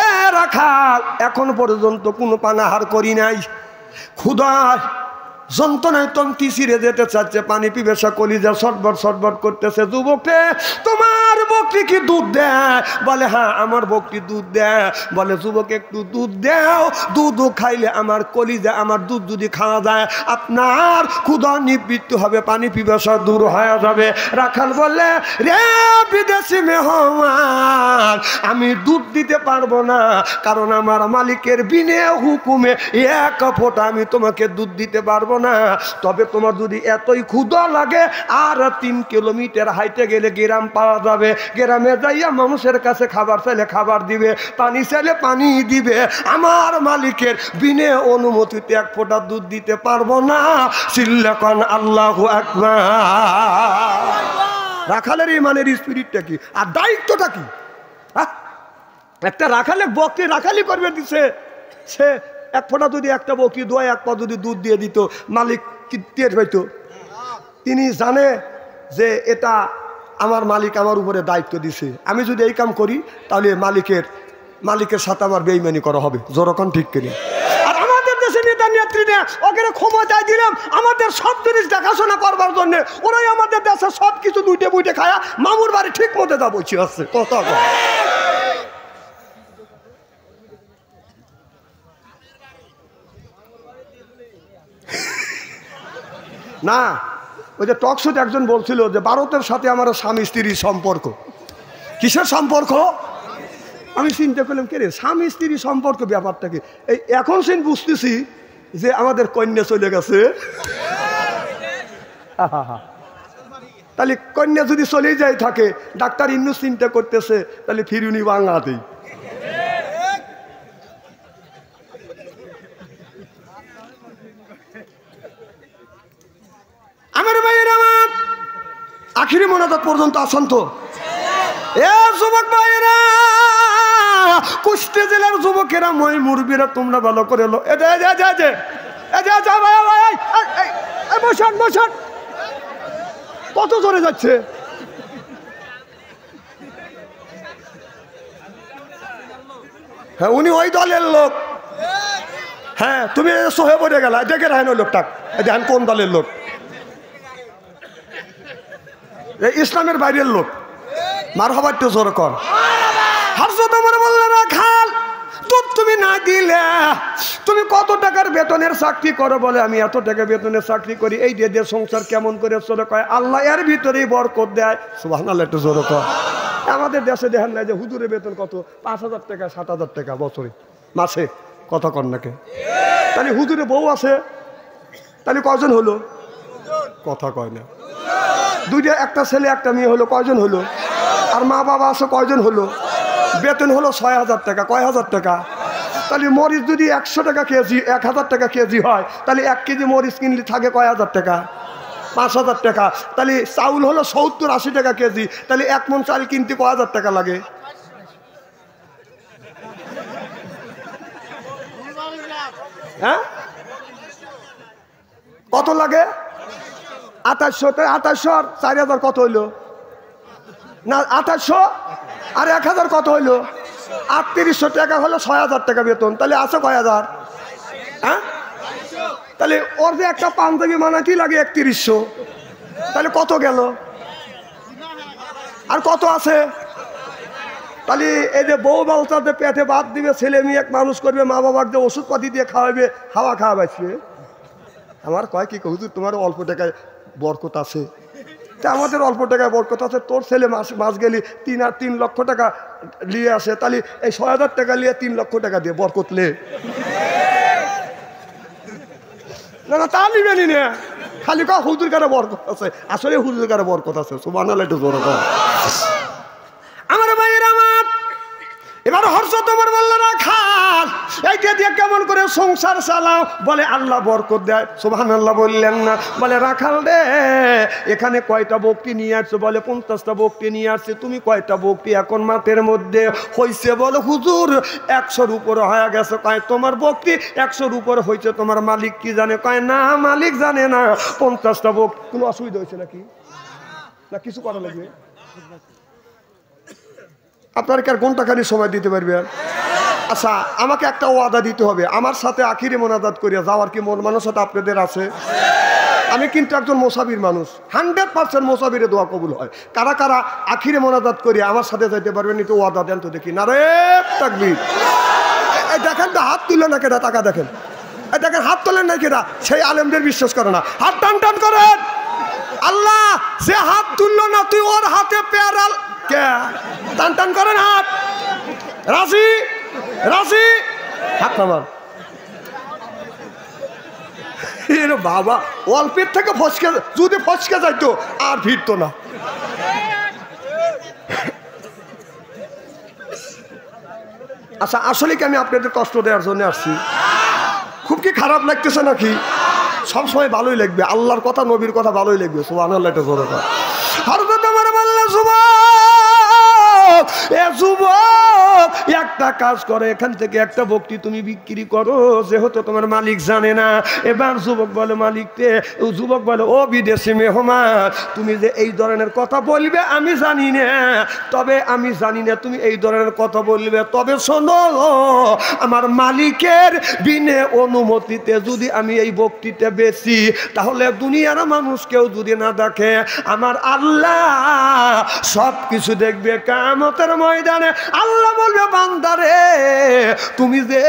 এ রাখাল এখন পর্যন্ত কোনো পানাহার করি নাই, ক্ষুধায় যন্ত্রণায় তন্তি ছিঁড়ে যেতে চাচ্ছে, পানি পিবেশা কলিজা ছটবট ছটবট করতেছে। যুবককে তোমার বকরি কি দুধ দেয়? বলে হ্যাঁ আমার বকরি দুধ দেয়। বলে যুবক একটু দুধ দাও, দুধও খাইলে আমার কলিজা, আমার দুধ যদি খাওয়া যায় আপনার ক্ষুধা নিবৃত্ত হবে, পানি পিবেশা দূর হয়ে যাবে। রাখাল বললে, রে বিদেশি মেহমান, আমি দুধ দিতে পারবো না, কারণ আমার মালিকের বিনে হুকুমে এক ফোঁটা আমি তোমাকে দুধ দিতে পারবো না। তবে তোমার যদি এতই ক্ষুধা লাগে আর 3 কিলোমিটার হাইটে গেলে গ্রাম পাওয়া যাবে, গ্রামে যাইয়া মানুষের কাছে খাবার চাইলে খাবার দিবে, পানি চাইলে পানি দিবে। আমার মালিকের বিনে অনুমতিতে 1 ফোঁটা দুধ দিতে পারবো না। চিল্লাকান আল্লাহু আকবার। রাখালের ইমানের স্পিরিটটা কি আর দায়িত্বটা কি? একটা রাখালে বকরি রাখালি করবে দিছে, সে 1 ফোঁটা যদি একটা বকরি দোয়া 1 পা যদি দুধ দিয়ে দিত, মালিক কি টের হইতো? তিনি জানে যে এটা আমার মালিক আমার উপরে দায়িত্ব দিছে, আমি যদি এই কাম করি তাহলে মালিকের সাথে আমার বেইমানি করা হবে। জোরকন ঠিক করি। আর আমাদের দেশে নেতা নেত্রীরা ওকে ক্ষমতায় দিলাম আমাদের সব জিনিস দেখাশোনা করবার জন্য, ওরাই আমাদের দেশে সব কিছু দুইটে বুইটে খায়া মামুর বাড়ি ঠিক মতো যা বলছি আসছে কথা না। ওই যে টক শোতে একজন বলছিল যে ভারতের সাথে আমার স্বামী স্ত্রীর সম্পর্ক। কিসের সম্পর্ক? আমি চিন্তা করলাম কে রে স্বামী স্ত্রীর সম্পর্ক ব্যাপারটা কি? এই এখন সেন বুঝতেছি যে আমাদের কন্যা চলে গেছে। তাহলে কন্যা যদি চলে যায় থাকে, ডাক্তার ইন্নু চিন্তা করতেছে তাহলে ফিরুনি বাংলাতেই। আমার ভাইয়ের আমার আখিরি মোনাজাত পর্যন্ত আসেন তো। এ যুবক ভাইয়েরা, কুষ্টিয়া জেলার যুবকেরা, মই মুরব্বীরা, তোমরা ভালো করে এলো। বসান বসান, কত জোরে যাচ্ছে। হ্যাঁ উনি ওই দলের লোক। হ্যাঁ তুমি সহে পড়ে গেলা, দেখে রাখেন ওই লোকটা, দেখেন কোন দলের লোক। ইসলামের বাইরের লোক। মারহাবা একটু জোর কর। হযরত ওমর বললেন, রাখাল দুধ তুমি না দিলে, তুমি কত টাকার বেতনের চাকরি করো? বলে আমি এত টাকা বেতনের চাকরি করি। এই দিয়ে সংসার কেমন করে চলে? কয় আল্লাহ এর ভিতরেই বরকত দেয়। সুবহানাল্লাহ একটু জোর কর। আমাদের দেশে দেখেন না যে হুজুরের বেতন কত? 5,000 টাকা 7,000 টাকা বছরে, মাসে। কথা কর নাকি? তাহলে হুজুরে বউ আছে, তাহলে কয়জন হলো? কথা কয় না। দুইটা, একটা ছেলে একটা মেয়ে হলো, কয়জন হলো? আর মা বাবা আছে, কয়জন হলো? বেতন হলো 6,000 টাকা। কয় হাজার টাকা? তাহলে মরিচ যদি 100 টাকা কেজি, 1000 টাকা কেজি হয়, তাহলে 1 কেজি মরিচ কিনলে থাকে কয় হাজার টাকা? 5,000 টাকা। তাহলে চাউল হলো 70-80 টাকা কেজি, তাহলে 1 মণ চাল কিনতে কয় হাজার টাকা লাগে? হ্যাঁ, কত লাগে? 2800। 2800 আর 4000 কত হইলো? না, 2800 আর 1000 কত হইলো? 3800 টাকা হলো 6000 টাকা বেতন। তাহলে আছে কয় হাজার? হ্যাঁ, তাহলে ওর যে একটা পাঞ্জাবি বানাইতেই লাগে 3100, তাহলে কত গেল? আর কত আছে? তাহলে এই যে বউ বাচ্চাদের পেটে ভাত দিবে, ছেলে মেয়ে মানুষ করবে, মা বাবার যে ওষুধপাতি দিয়ে খাওয়াবে, হাওয়া খাওয়াবাইছে। আমার কয় কি হুজুর তোমার অল্প টাকায় বরকত আছে? তা আমাদের অল্প টাকায় বরকত আছে, তোর ছেলে মাস গেলি 3 লক্ষ টাকা নিয়ে আসে, তাহলে এই 6,000 টাকা নিয়ে 3 লক্ষ টাকা দিয়ে বরকত লে। না না, তা নিবেনি না, খালি কা হুজুর কারে বরকত আছে। আসলে হুজুর কারে বরকত আছে। সুবহানাল্লাহ, একটু জোরে কর। আমার ভাইয়ের আমার, এবার হযরত ওমর বললেন, রাখাল এইটা দিয়ে কেমন করে সংসার চালাও? বলে আল্লাহ বরকত দেয়। সুবহানাল্লাহ বললেন না? বলে রাখাল রে, এখানে কয়টা বকরি নিয়ে আসছো? বলে 50টা বকরি নিয়ে আসছে। তুমি কয়টা বকরি এখন মাঠের মধ্যে হইছে? বলে হুজুর 100-র উপরে হয়ে গেছে। কয় তোমার বকরি 100-র উপরে হয়েছে, তোমার মালিক কি জানে? কয় না, মালিক জানে না। 50টা বকরি। কোনো অসুবিধা হয়েছে নাকি? না কিছু করা লাগবে? আপনার কি আর ঘন্টাখানি সময় দিতে পারবেন? আচ্ছা, আমাকে একটা ওয়াদা দিতে হবে, আমার সাথে আখিরে মোনাজাত করিয়া যাওয়ার কি মন মানসিকতা আপনাদের আছে? আমি কিন্তু একজন মোসাবির মানুষ, 100% মোসাবিরে দোয়া কবুল হয়। কারা কারা আখিরে মোনাজাত করিয়া আমার সাথে যাইতে পারবেন? একটু ওয়াদা দেন তো দেখি। নারে তাকবীর। এই দেখেন তো, হাত তুলে না কেটা, টাকা দেখেন। এই দেখেন, হাত তোলেন না কেটা, সেই আলেমদের বিশ্বাস করে না। হাত টান টান করেন। আল্লাহ যে হাত তুললো না, তুই ওর হাতে পেয়ারাল কে টান টান করেন হাত। রাজি রাজি, হাত নামান। বাবা, অল্পের থেকে ফসকে, যদি ফসকে যাইতো আর ফিরতো না। আচ্ছা, আসলে কি আমি আপনাদের কষ্ট দেওয়ার জন্য আসছি? খুব কি খারাপ লাগতেছে নাকি? সবসময় ভালোই লাগবে, আল্লাহর কথা নবীর কথা ভালোই লাগবে। সুবহানাল্লাহ, এটা জোরে কথা। হযরত ওমর বললেন, যুবক একটা কাজ করে, এখান থেকে একটা বকরি তুমি বিক্রি করো, যেহেতু তোমার মালিক জানে না। এবার যুবক বলে, মালিককে, যুবক বলে, ও বিদেশি মেহমান, তুমি যে এই ধরনের কথা বলবে আমি জানি না, আমি জানি না তুমি এই ধরনের কথা বলবে, তবে শোনো, আমার মালিকের বিনে অনুমতিতে যদি আমি এই বকরিটা বেচি, তাহলে দুনিয়ার মানুষ কেউ যদি না দেখে, আমার আল্লাহ সব কিছু দেখবে। কিয়ামতের ময়দানে আল্লাহ বলবে, বান্দারে তুমি যে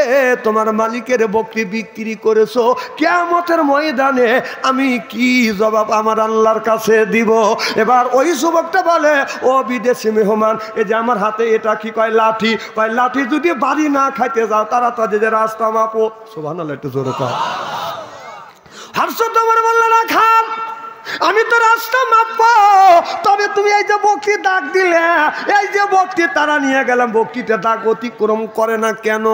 তোমার মালিকের বকরি বিক্রি করেছো, কিয়ামতের ময়দানে আমি কি জবাব আমার আল্লাহর কাছে দিব? এবার ওই যুবকটা বলে, ও বিদেশি মেহমান, এই যে আমার হাতে এটা কি? কয় লাঠি। কয় লাঠি যদি বাড়ি না খাইতে যাও, তাড়াতাড়ি যে রাস্তা মাপো। সুবহানাল্লাহ, একটু জোরে কর। হযরত ওমর বললেন, রাখাল আমি তো রাস্তা মাপবো, তবে তুমি এই যে বকরি দাগ দিলে, এই যে বকরি তারা নিয়ে গেলাম, বকরিটা দাগ অতিক্রম করে না কেন?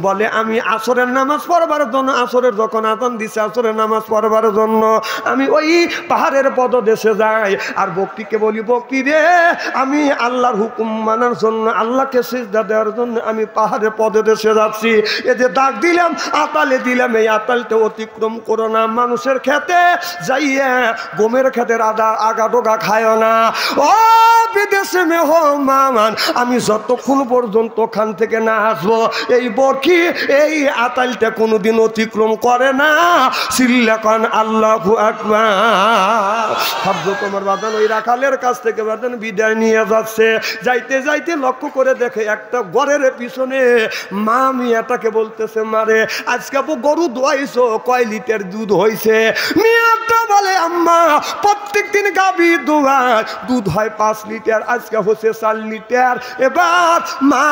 বলে আমি আসরের নামাজ পড়বার জন্য, আসরের যখন আযান দিছে আসরের নামাজ পড়বার জন্য আমি ওই পাহাড়ের পদদেশে যাই, আর বকরিকে বলি, বকরি রে, আমি আল্লাহর হুকুম মানার জন্য, আল্লাহকে সিজদা দেওয়ার জন্য আমি পাহাড়ের পদদেশে যাচ্ছি। এই যে দাগ দিলাম, আতালে দিলাম, এই আতালটা অতিক্রম করো না। মানুষের খেতে যাইয়া গমের খেতের আগা ডোগা খায় না। ও বিদেশে মেহমান, আমি যতক্ষণ পর্যন্ত ওখান থেকে না আসবো, এই বকরি এই আতালটা কোনোদিন অতিক্রম করে না। চিল্লাকান আল্লাহু আকবার। শব্দ তোমার বাদান ওই রাখালের কাছ থেকে বাদান বিদায় নিয়ে যাচ্ছে। যাইতে যাইতে লক্ষ্য করে দেখে একটা গরের পিছনে মা মিয়াটাকে বলতেছে, মারে আজকে গরু দোয়াইছো, কয় লিটার দুধ হয়েছে? মিয়াটা বলে, আম্মা প্রত্যেক দিন গাভী দুধ হয় 5 লিটার। লিটার, আজকে হচ্ছে 4 লিটার। এবার মা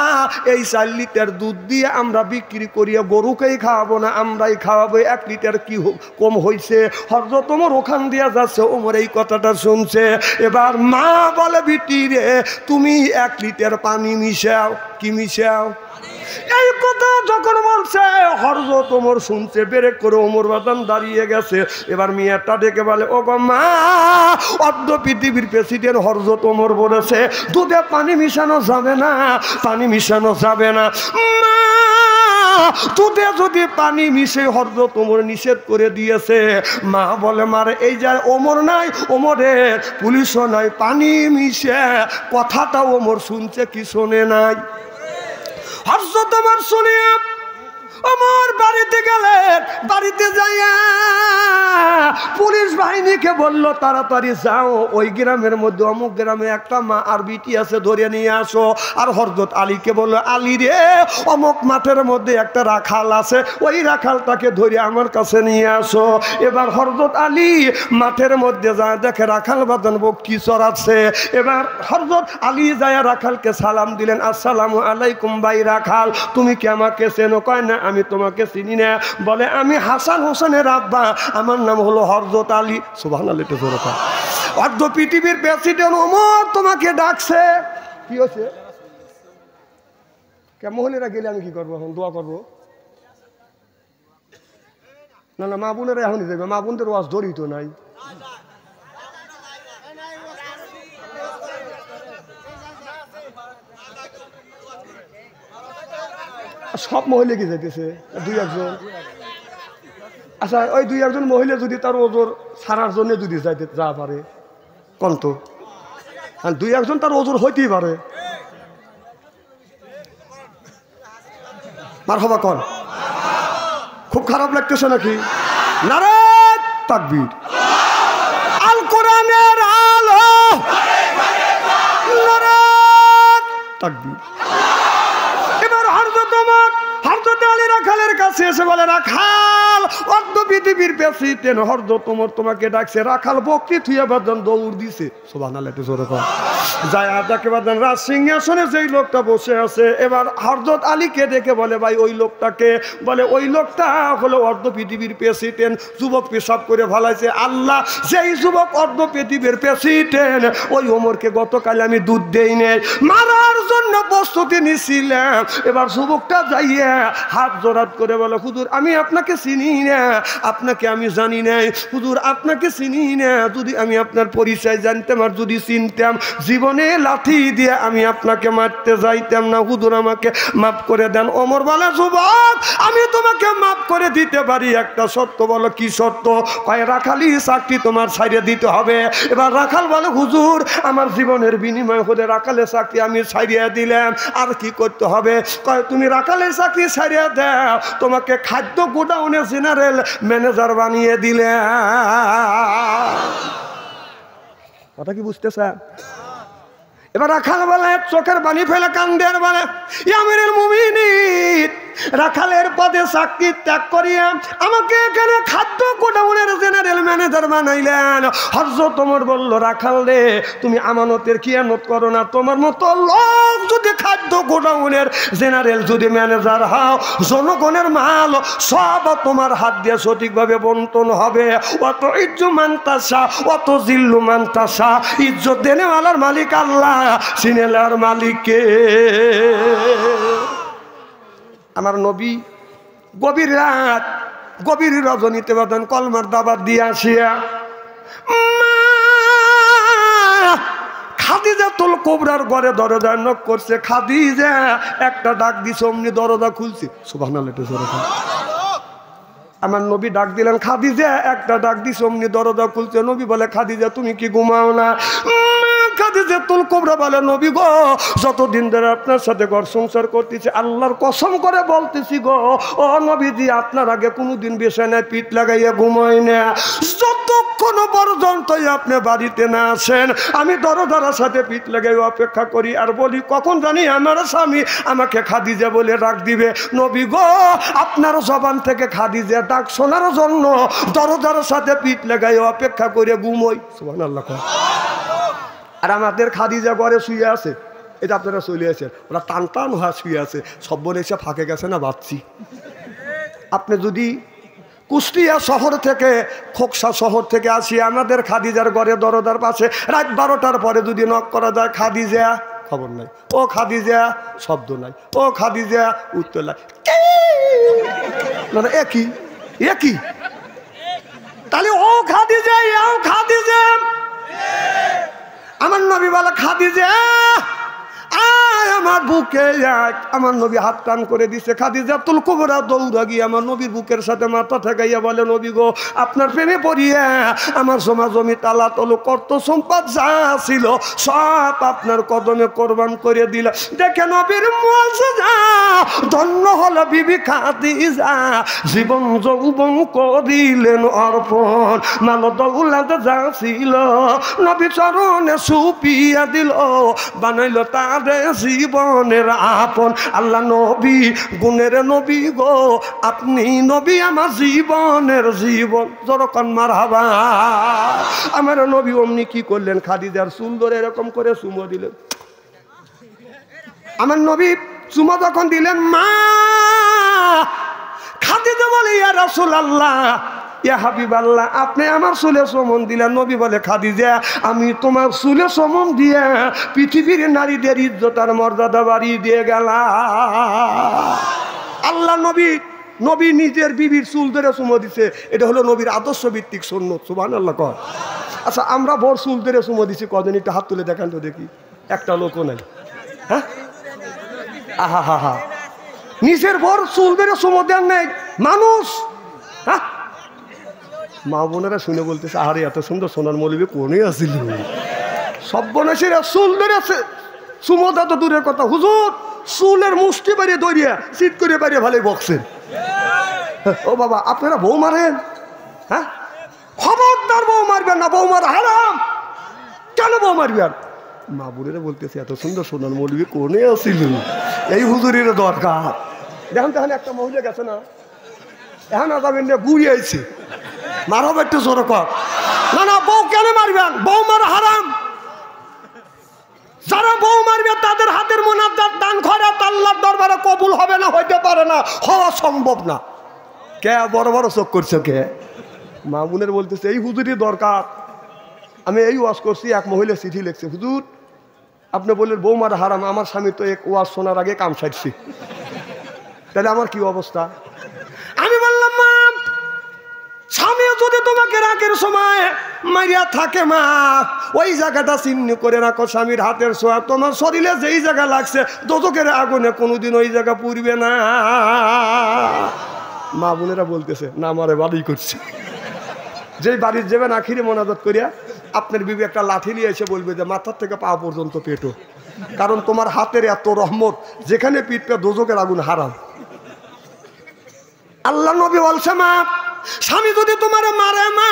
এই 4 লিটার দুধ দিয়ে আমরা বিক্রি করিয়া গরুকেই খাওয়াবো না, আমরাই খাওয়াবো। 1 লিটার কি কম হয়েছে? হযরত ওমর ওখান দিয়া যাচ্ছে, ওমর এই কথাটা শুনছে। এবার মা বলে, বিটি রে তুমি 1 লিটার পানি মিশাও। কি মিশাও? এই কথা যখন বলছে হযরত ওমর শুনছে, ব্রেক করে ওমর বাদান দাঁড়িয়ে গেছে। এবার মেয়েটা ডেকে বলে, ও গো মা, অর্ধ পৃথিবীর প্রেসিডেন্ট হযরত ওমর বলেছে দুধে পানি মিশানো যাবে না, পানি মিশানো যাবে না। দুধে যদি পানি মিশে হযরত ওমর নিষেধ করে দিয়েছে। মা বলে, মারে এই যে ওমর নাই, ওমরের পুলিশও নাই, পানি মিশে কথাটা ওমর শুনছে কি শোনে নাই? হযরত ওমর শুনিয়া ওমর বাড়িতে গেলেন। বাড়িতে যাইয়া পুলিশ বাহিনীকে বলল, তাড়াতাড়ি যাও, ওই গ্রামের মধ্যে অমুক গ্রামে একটা মা আর বিটি আছে, ধরে নিয়ে আসো। আর হযরত আলীকে বলল, আলী রে অমুক মাঠের মধ্যে একটা রাখাল আছে, ওই রাখালটাকে ধরে আমার কাছে নিয়ে আসো। এবার হযরত আলী মাঠের মধ্যে যায়, দেখে রাখাল বাঁধান বকরি চড়াচ্ছে। এবার হযরত আলী যায় রাখালকে সালাম দিলেন, আসসালামু আলাইকুম ভাই রাখাল, তুমি কি আমাকে চেনো? কয় না, আমি তোমাকে চিনি না। বলে, আমি হাসান হোসেনের আব্বা, আমার নাম হলো হযরত আলী। সুবহানাল্লাহ। অর্ধ পৃথিবীর প্রেসিডেন্ট ওমর তোমাকে ডাকছে। কি হচ্ছে? মহিলারা গেলে আমি কি করবো? এখন দোয়া করবো? না না, মা বোনেরা এখনই দেবে, মা বোনদের ওয়াজ জড়িত নাই। সব মহিলা কি যাইতেছে? 2-1 আচ্ছা, ওই 2-1 মহিলা যদি তার ওজোর ছাড়ার জন্য যদি যাইতে যা পারে কোন তো, 2-1 তার ওজোর হইতেই পারে। মারহাবা কর। খুব খারাপ লাগতেছে নাকি? নারে তাকবীর। আল কোরআনের আলো, নারে তাকবীর। এবার হযরত ওমর হযরত আলী রাখালের কাছে এসে বলে, রাখাল অর্ধ পৃথিবীর প্রেসিডেন্ট হযরত ওমর তোমাকে ডাকছে। রাখাল বকরি থুইয়া বাদান দৌড় দিছে। সুবহানাল্লাহ। জোরে কর। যায় আদাকে বাদান রাজ সিংহাসনে যেই লোকটা বসে আছে। এবার হযরত আলীকে ডেকে বলে, ভাই ওই লোকটাকে? বলে, ওই লোকটা হলো অর্ধ পৃথিবীর প্রেসিডেন্ট। যুবক পেশাব করে ভালাইছে। আল্লাহ, যেই যুবক অর্ধ পৃথিবীর প্রেসিডেন্ট, ওই ওমরকে গতকাল আমি দুধ দেই নাই, মারার জন্য প্রস্তুতি নিছিলাম। এবার যুবকটা যাইয়া হাত জোড়াত করে বলে, হুজুর আমি আপনাকে চিনি না, আপনাকে আমি জানি নাই। হুজুর আপনাকে চিনি না, যদি আমি আপনার পরিচয় জানতাম আর যদি চিনতাম, জীবনে লাঠি দিয়ে আমি আপনাকে মারতে যাইতাম না। হুজুর আমাকে মাফ করে দেন। ওমর বলে, যুবক আমি তোমাকে মাফ করে দিতে পারি, একটা শর্ত। বলো, কি শর্ত? কয়, রাখালি চাকরি তোমার ছাইড়ে দিতে হবে। এবার রাখাল বলে, হুজুর আমার জীবনের বিনিময় হলে রাখালের চাকরি আমি ছাইড়িয়ে দিলাম, আর কি করতে হবে? কয়, তুমি রাখালের চাকরি ছাইড়িয়ে দাও, তোমাকে খাদ্য গোডাউনে জেনারেল ম্যানেজার বানিয়ে দিলে। কথা কি বুঝতেছে? এবার রাখাল বলে, চোখের পানি ফেলে কান্দে আর বলে, ইয়া আমিরুল মুমিনিন, রাখালের পদে চাকরি ত্যাগ করিয়া আমাকে এখানে খাদ্য গোডাউনের জেনারেল ম্যানেজার বানাইলেন। হযরত ওমর বলল, রাখাল রে তুমি আমানতের খিয়ানত করো না। তোমার মতো লোক যদি খাদ্য গোডাউনের জেনারেল যদি ম্যানেজার হও, জনগণের মাল সব তোমার হাত দিয়ে সঠিকভাবে বন্টন হবে। অত ইজ্জু মানতাসা, অত জিল্লু মানতাসা। ইজ্জত দেনেওয়ালার মালিক আল্লাহ, সিনেলার মালিককে। আমার নবী গভীর রাত, গভীর রজনীতে বাদান কলমার দাবার দিয়ে আসিয়া খাদিজাতুল কুবরার ঘরে দরজা নক করছে। খাদিজা একটা ডাক দিছে, অমনি দরজা খুলছে। সুবহানাল্লাহ। আমার নবী ডাক দিলেন, খাদিজা একটা ডাক দিছে, অমনি দরজা খুলছে। নবী বলে, খাদিজা তুমি কি ঘুমাও না? খাদিজাতুল কুবরা বলে, নবী গো যতদিন ধরে আপনার সাথে ঘর সংসার করতেছি, আল্লাহর কসম করে বলতেছি গো, ও নবীজি আপনার আগে কোনোদিন বিছানায় পিঠ লাগাইয়া ঘুমাই না। যতক্ষণ পর্যন্ত আপনি বাড়িতে না আসেন, আমি দরজার সাথে পিঠ লাগাই অপেক্ষা করি, আর বলি কখন জানি আমার স্বামী আমাকে খাদিজা বলে ডাক দিবে। নবী গো আপনার জবান থেকে খাদিজা ডাক শোনার জন্য দরজার সাথে পিঠ লাগাই অপেক্ষা করে ঘুমোই। সুবহানাল্লাহ। আর আমাদের খাদিজা ঘরে শুয়ে আছে, এটা আপনারা চলে আসেন, ওরা টান টান হওয়া শুয়ে আছে, সব বলে এসে ফাঁকে গেছে না ভাবছি। আপনি যদি কুষ্টিয়া শহর থেকে, খোকসা শহর থেকে আসি, আমাদের খাদিজার ঘরে দরজার পাশে রাত 12টার পরে যদি নক করা যায়, খাদিজা, খবর নাই। ও খাদিজা, শব্দ নাই। ও খাদিজা, উত্তর নাই। একই একই। তাহলে ও খাদিজা, ও খাদিজা, আমার নবী বলে খাদিজা আয় আমার বুকে এক। আমার নবী হাত টান করে দিছে, খাদিজাতুল কুবরা দৌড়া গিয়ে আমার নবীর বুকের সাথে মাথা ঠেকাইয়া বলে, নবী গো, আপনার প্রেমে পড়িয়া আমার জমা জমি তালা তলু কর্ত সম্পদ যা ছিল সব আপনার কদমে কোরবান করে দিল। দেখে নবীর মুআজিজা, ধন্য হলো বিবি খাদিজা, জীবন যৌবন করিলেন অর্পণ, মাল দৌলত যা ছিল নবী চরণে সুপিয়া দিল, বানাইল তার জীবনের আপন। আল্লাহ নবী গুণের নবী গো, আপনি নবী আমার জীবনের জীবন। যখন মারহাবা। আমার নবী অমনি কি করলেন, খাদিজার চুল ধরে এরকম করে চুমো দিলেন। আমার নবী চুমো যখন দিলেন, মা খাদিজা বলে, ইয়া রাসূলুল্লাহ, ইয়া হাবিবাল্লাহ, আপনি আমার চুলে চুমন দিলেন। নবী বলে, খাদিজা, আমি তোমার চুলে চুমন দিয়া পৃথিবীর নারীদের ইজ্জত আর মর্যাদা বাড়িয়ে দিয়ে গেলাম। আল্লাহ নবী নিজের বিবির চুল ধরে চুমো দিছে, এটা হলো নবীর আদর্শ ভিত্তিক সুন্নত। সুবহানাল্লাহ কর। আচ্ছা, আমরা বড় চুল ধরে চুমো দিছি কজন, একটু হাত তুলে দেখান তো দেখি, একটা লোকও নাই। হ্যাঁ, আহা হা হা, নিজের বড় চুল ধরে চুমো দেন নাই মানুষ। হ্যাঁ, মা বোনেরা শুনে বলতেছে, আরে এত সুন্দর সোনার মৌলবী কোনে আসিল, সব বনেছেরা চুল ধরেছে চুমোদা তো দূরের কথা, হুজুর চুলের মুষ্টি বাড়িয়ে দৌড়িয়া সিট করে বাড়িয়ে ভালোই বকছেন। ও বাবা, আপনারা বউ মারেন? হ্যাঁ, খবরদার বউ মারবেন না, বউ মার হারাম। কেন বউ মারবেন? মা বোনেরা বলতেছে, এত সুন্দর সোনার মৌলবী কোনে আসিল, এই হুজুরের দরকার। দেখুন তখন একটা মহিলা গেছে না, এখন যাবেন গুড়ি আইছে, মারব একটু জোরে কর। না না, বউ কেন মারবেন? বউ মারা হারাম। যারা বউ মারবে তাদের হাতের মোনাজাত দান খয়রাত আল্লাহর দরবারে কবুল হবে না, হইতে পারে না, হওয়া সম্ভব না। কে বড় বড় চোখ করছে কে? মা বোনের বলতেছে, এই হুজুরই দরকার। আমি এই ওয়াজ করছি, এক মহিলা চিঠি লিখছে, হুজুর আপনি বললেন বউ মারা হারাম, আমার স্বামী তো এক ওয়াজ শোনার আগে কাম সারছি, তাহলে আমার কি অবস্থা? আমি বললাম, মা স্বামী যদি তোমাকে রাগের সময় মারিয়া থাকে, মা ওই জায়গাটা চিহ্ন করে রাখো, স্বামীর হাতের ছোঁয়া তোমার শরীরে যেই জায়গা লাগছে দোজখের আগুনে কোনোদিন ওই জায়গা পুড়বে না। মা বোনেরা বলতেছে, না আমারে বাড়ি করছে। যেই বাড়ির যাবেন আখিরে মোনাজাত করিয়া আপনার বিবি একটা লাঠি নিয়ে এসে বলবে যে মাথার থেকে পা পর্যন্ত পেটো, কারণ তোমার হাতের এত রহমত, যেখানে পিটবে দোজখের আগুন হারাম। আল্লাহ নবী বলছে, মা স্বামী যদি তোমার মারে, মা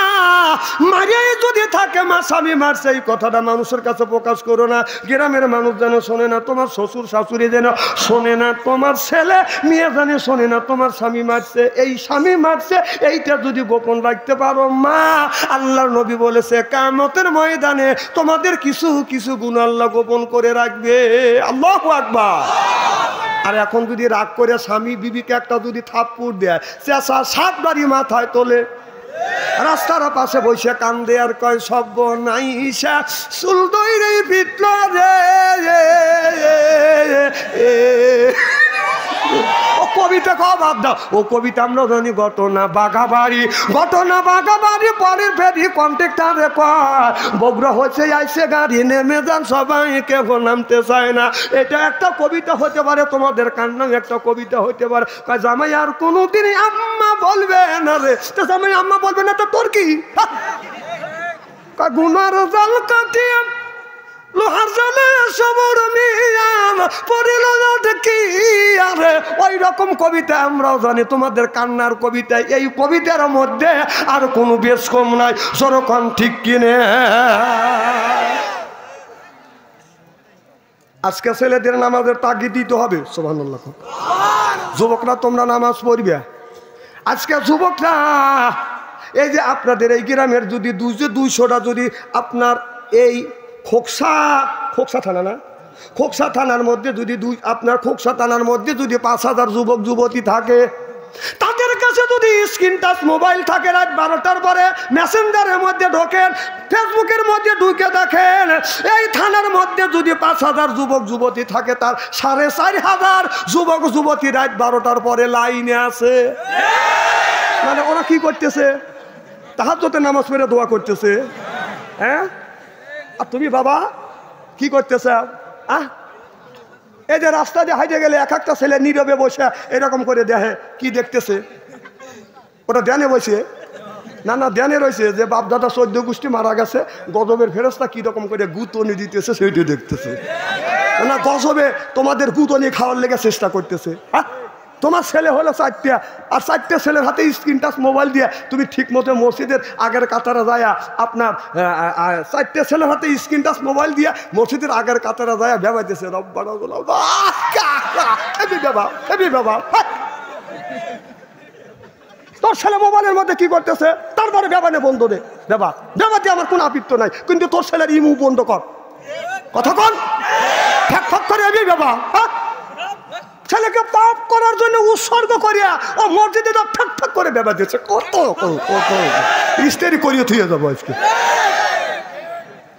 মারিয়াই যদি থাকে, মা স্বামী মারছে এই কথাটা মানুষের কাছে প্রকাশ করো না, গ্রামের মানুষ যেন শোনে না, তোমার শ্বশুর শাশুড়ি যেন শোনে না, তোমার ছেলে মেয়ে যেন শোনে না তোমার স্বামী মারছে, এই স্বামী মারছে, এইটা যদি গোপন রাখতে পারো, মা আল্লাহর নবী বলেছে কিয়ামতের ময়দানে তোমাদের কিছু কিছু গুণ আল্লাহ গোপন করে রাখবে। আল্লাহু আকবার। আর এখন যদি রাগ করে স্বামী বিবিকে একটা যদি থাপ্পড় দেয়, চেঁচা 7 বাড়ি মাথায় তোলে, রাস্তার পাশে বসে কান্দে আর কয় সর্বনাশা চুল দইরে পিটল রে। ও কবিতা বাদ দাও, ও কবিতা আমরা জানি ঘটনা বাঘাবাড়ি, ঘটনা বাঘাবাড়ি, পরের ফেরি কন্ট্রাক্টরে কয় বগুড়া হচ্ছে আইসে গাড়ি, নেমে যান সবাই, কেউ নামতে চায় না। এটা একটা কবিতা হতে পারে, তোমাদের কান্নাম একটা কবিতা হতে পারে। কয় জামাই আর কোনোদিন আম্মা বলবে না রে, তো জামাই আম্মা বলবে না তো তোর কি? কয় গুনার জাল কাটিয়ে লোহার জালে সবর মিয়ান পড়িল কি আরে, ওই রকম কবিতা আমরাও জানি, তোমাদের কান্নার কবিতা। এই কবিতার মধ্যে আর কোনো বেশ কম নাই, সরকম ঠিক কিনে। আজকে ছেলেদের নামাজের তাগিদ দিতে হবে। সুবহানাল্লাহ। যুবকরা তোমরা নামাজ পড়বে। আজকে যুবকরা, এই যে আপনাদের এই গ্রামের যদি 200টা যদি আপনার এই খোকসা খোকসা থানা না, খোকসা থানার মধ্যে যদি আপনার খোকসা থানার মধ্যে যদি 5,000 যুবক যুবতী থাকে, তাদের কাছে যদি স্ক্রিন টাচ মোবাইল থাকে, রাত 12টার পরে মেসেঞ্জারের মধ্যে ঢোকেন, ফেসবুকের মধ্যে ঢুকে দেখেন, এই থানার মধ্যে যদি 5,000 যুবক যুবতী থাকে, তার 4,500 যুবক যুবতী রাত 12টার পরে লাইনে আছে। মানে ওরা কি করতেছে? তাহাজ্জুদে নামাজ পড়ে দোয়া করতেছে। হ্যাঁ, আর তুমি বাবা কি করতেছে? এই যে রাস্তা দিয়ে হাইটে গেলে এক একটা ছেলে নীরবে বসে এরকম করে দেখে, কি দেখতেছে? ওটা ধ্যানে বসে না, না ধ্যানে রয়েছে যে বাপ দাদা 14 গোষ্ঠী মারা গেছে, গজবের ফেরেশতা কিরকম করে গুতনি দিতেছে সেইটা দেখতেছে। না গজবে তোমাদের গুতনি খাওয়ার লেগে চেষ্টা করতেছে। হ্যাঁ, তোমার ছেলে হলো 4টা, আর 4টে ছেলের হাতে স্ক্রিন টাচ মোবাইল দিয়ে তুমি ঠিক মতো মসজিদের আগের কাতারে যায়া, আপনার 4টে ছেলের হাতে স্ক্রিন টাচ মোবাইল দিয়ে মসজিদের আগের কাতারে যায়া ভেবাইতেছে রব্বানা গোলাম বাবা। তোর ছেলে মোবাইলের মধ্যে কি করতেছে? তারপরে বেবানে বন্ধ দে, বেবা দিয়ে আমার কোনো আপত্তি নাই, কিন্তু তোর ছেলের ইমু বন্ধ কর। কথা কন ঠক করে এবি বাবা। ছেলেকে পাপ করার জন্য উৎসর্গ করিয়া ও মসজিদে ঠক করে বেবা দিয়েছে। কত ইস্তেরি করিয়ে থুয়ে যাবো আজকে।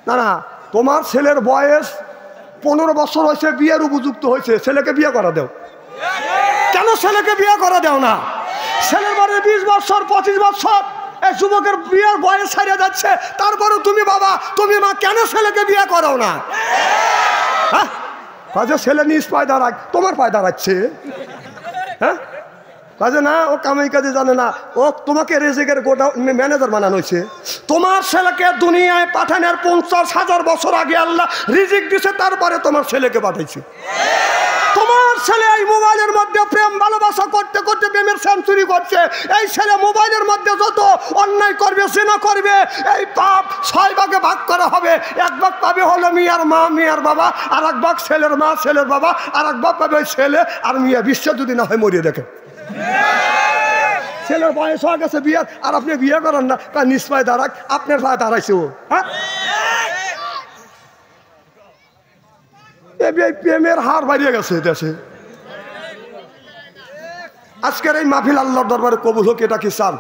না না, তোমার ছেলের বয়স 15 বছর হয়েছে, বিয়ের উপযুক্ত হয়েছে, ছেলেকে বিয়ে করা দাও। কেন ছেলেকে বিয়ে করা দাও না? ছেলের বয়স 20 বছর 25 বছর, এই যুবকের বিয়ের বয়স ছাড়িয়ে যাচ্ছে, তারপরে তুমি বাবা তুমি মা কেন ছেলেকে বিয়ে করাও না? হ্যাঁ, কাজে ছেলে নিজ পায় দাঁড়ায়, তোমার পায় দাঁড়াচ্ছে। হ্যাঁ, কাজে না ও কামাই কাজে জানে না, ও তোমাকে রেজেকের গোটা ম্যানেজার বানানো হয়েছে। তোমার ছেলেকে দুনিয়ায় পাঠানোর 50,000 বছর আগে আল্লাহ রিজিক দিছে, তারপরে তোমার ছেলেকে পাঠাইছে। তোমার ছেলে এই মোবাইলের মধ্যে প্রেম ভালোবাসা করতে করতে প্রেমের সেঞ্চুরি করছে। এই ছেলে মোবাইলের মধ্যে যত অন্যায় করবে, জিনা করবে, এই পাপ 6 ভাগে ভাগ করা হবে। 1 ভাগ পাবে হলো মিয়ার মা মিয়ার বাবা, আর 1 ভাগ ছেলের মা ছেলের বাবা, আর 1 ভাগ পাবে ওই ছেলে আর মিয়া। বিশ্ব যদি না হয় মরিয়ে দেখে। ছেলের বয়স হয়ে গেছে বিয়ার, আর আপনি বিয়ে করেন না, কার নিজ পায়ে দাঁড়াক, আপনার পায়ে দাঁড়াইছে ও। হ্যাঁ, প্রেমের হার বাড়িয়ে গেছে দেশে। আজকের এই মাহফিল আল্লাহর দরবারে কবুল হোক, এটা কি চান?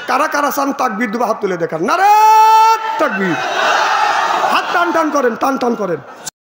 কারা কারা চান তাকবীর দিবা? হাত তুলে দেখান। নারে তাকবীর। হাত টান টান করেন, টান টান করেন।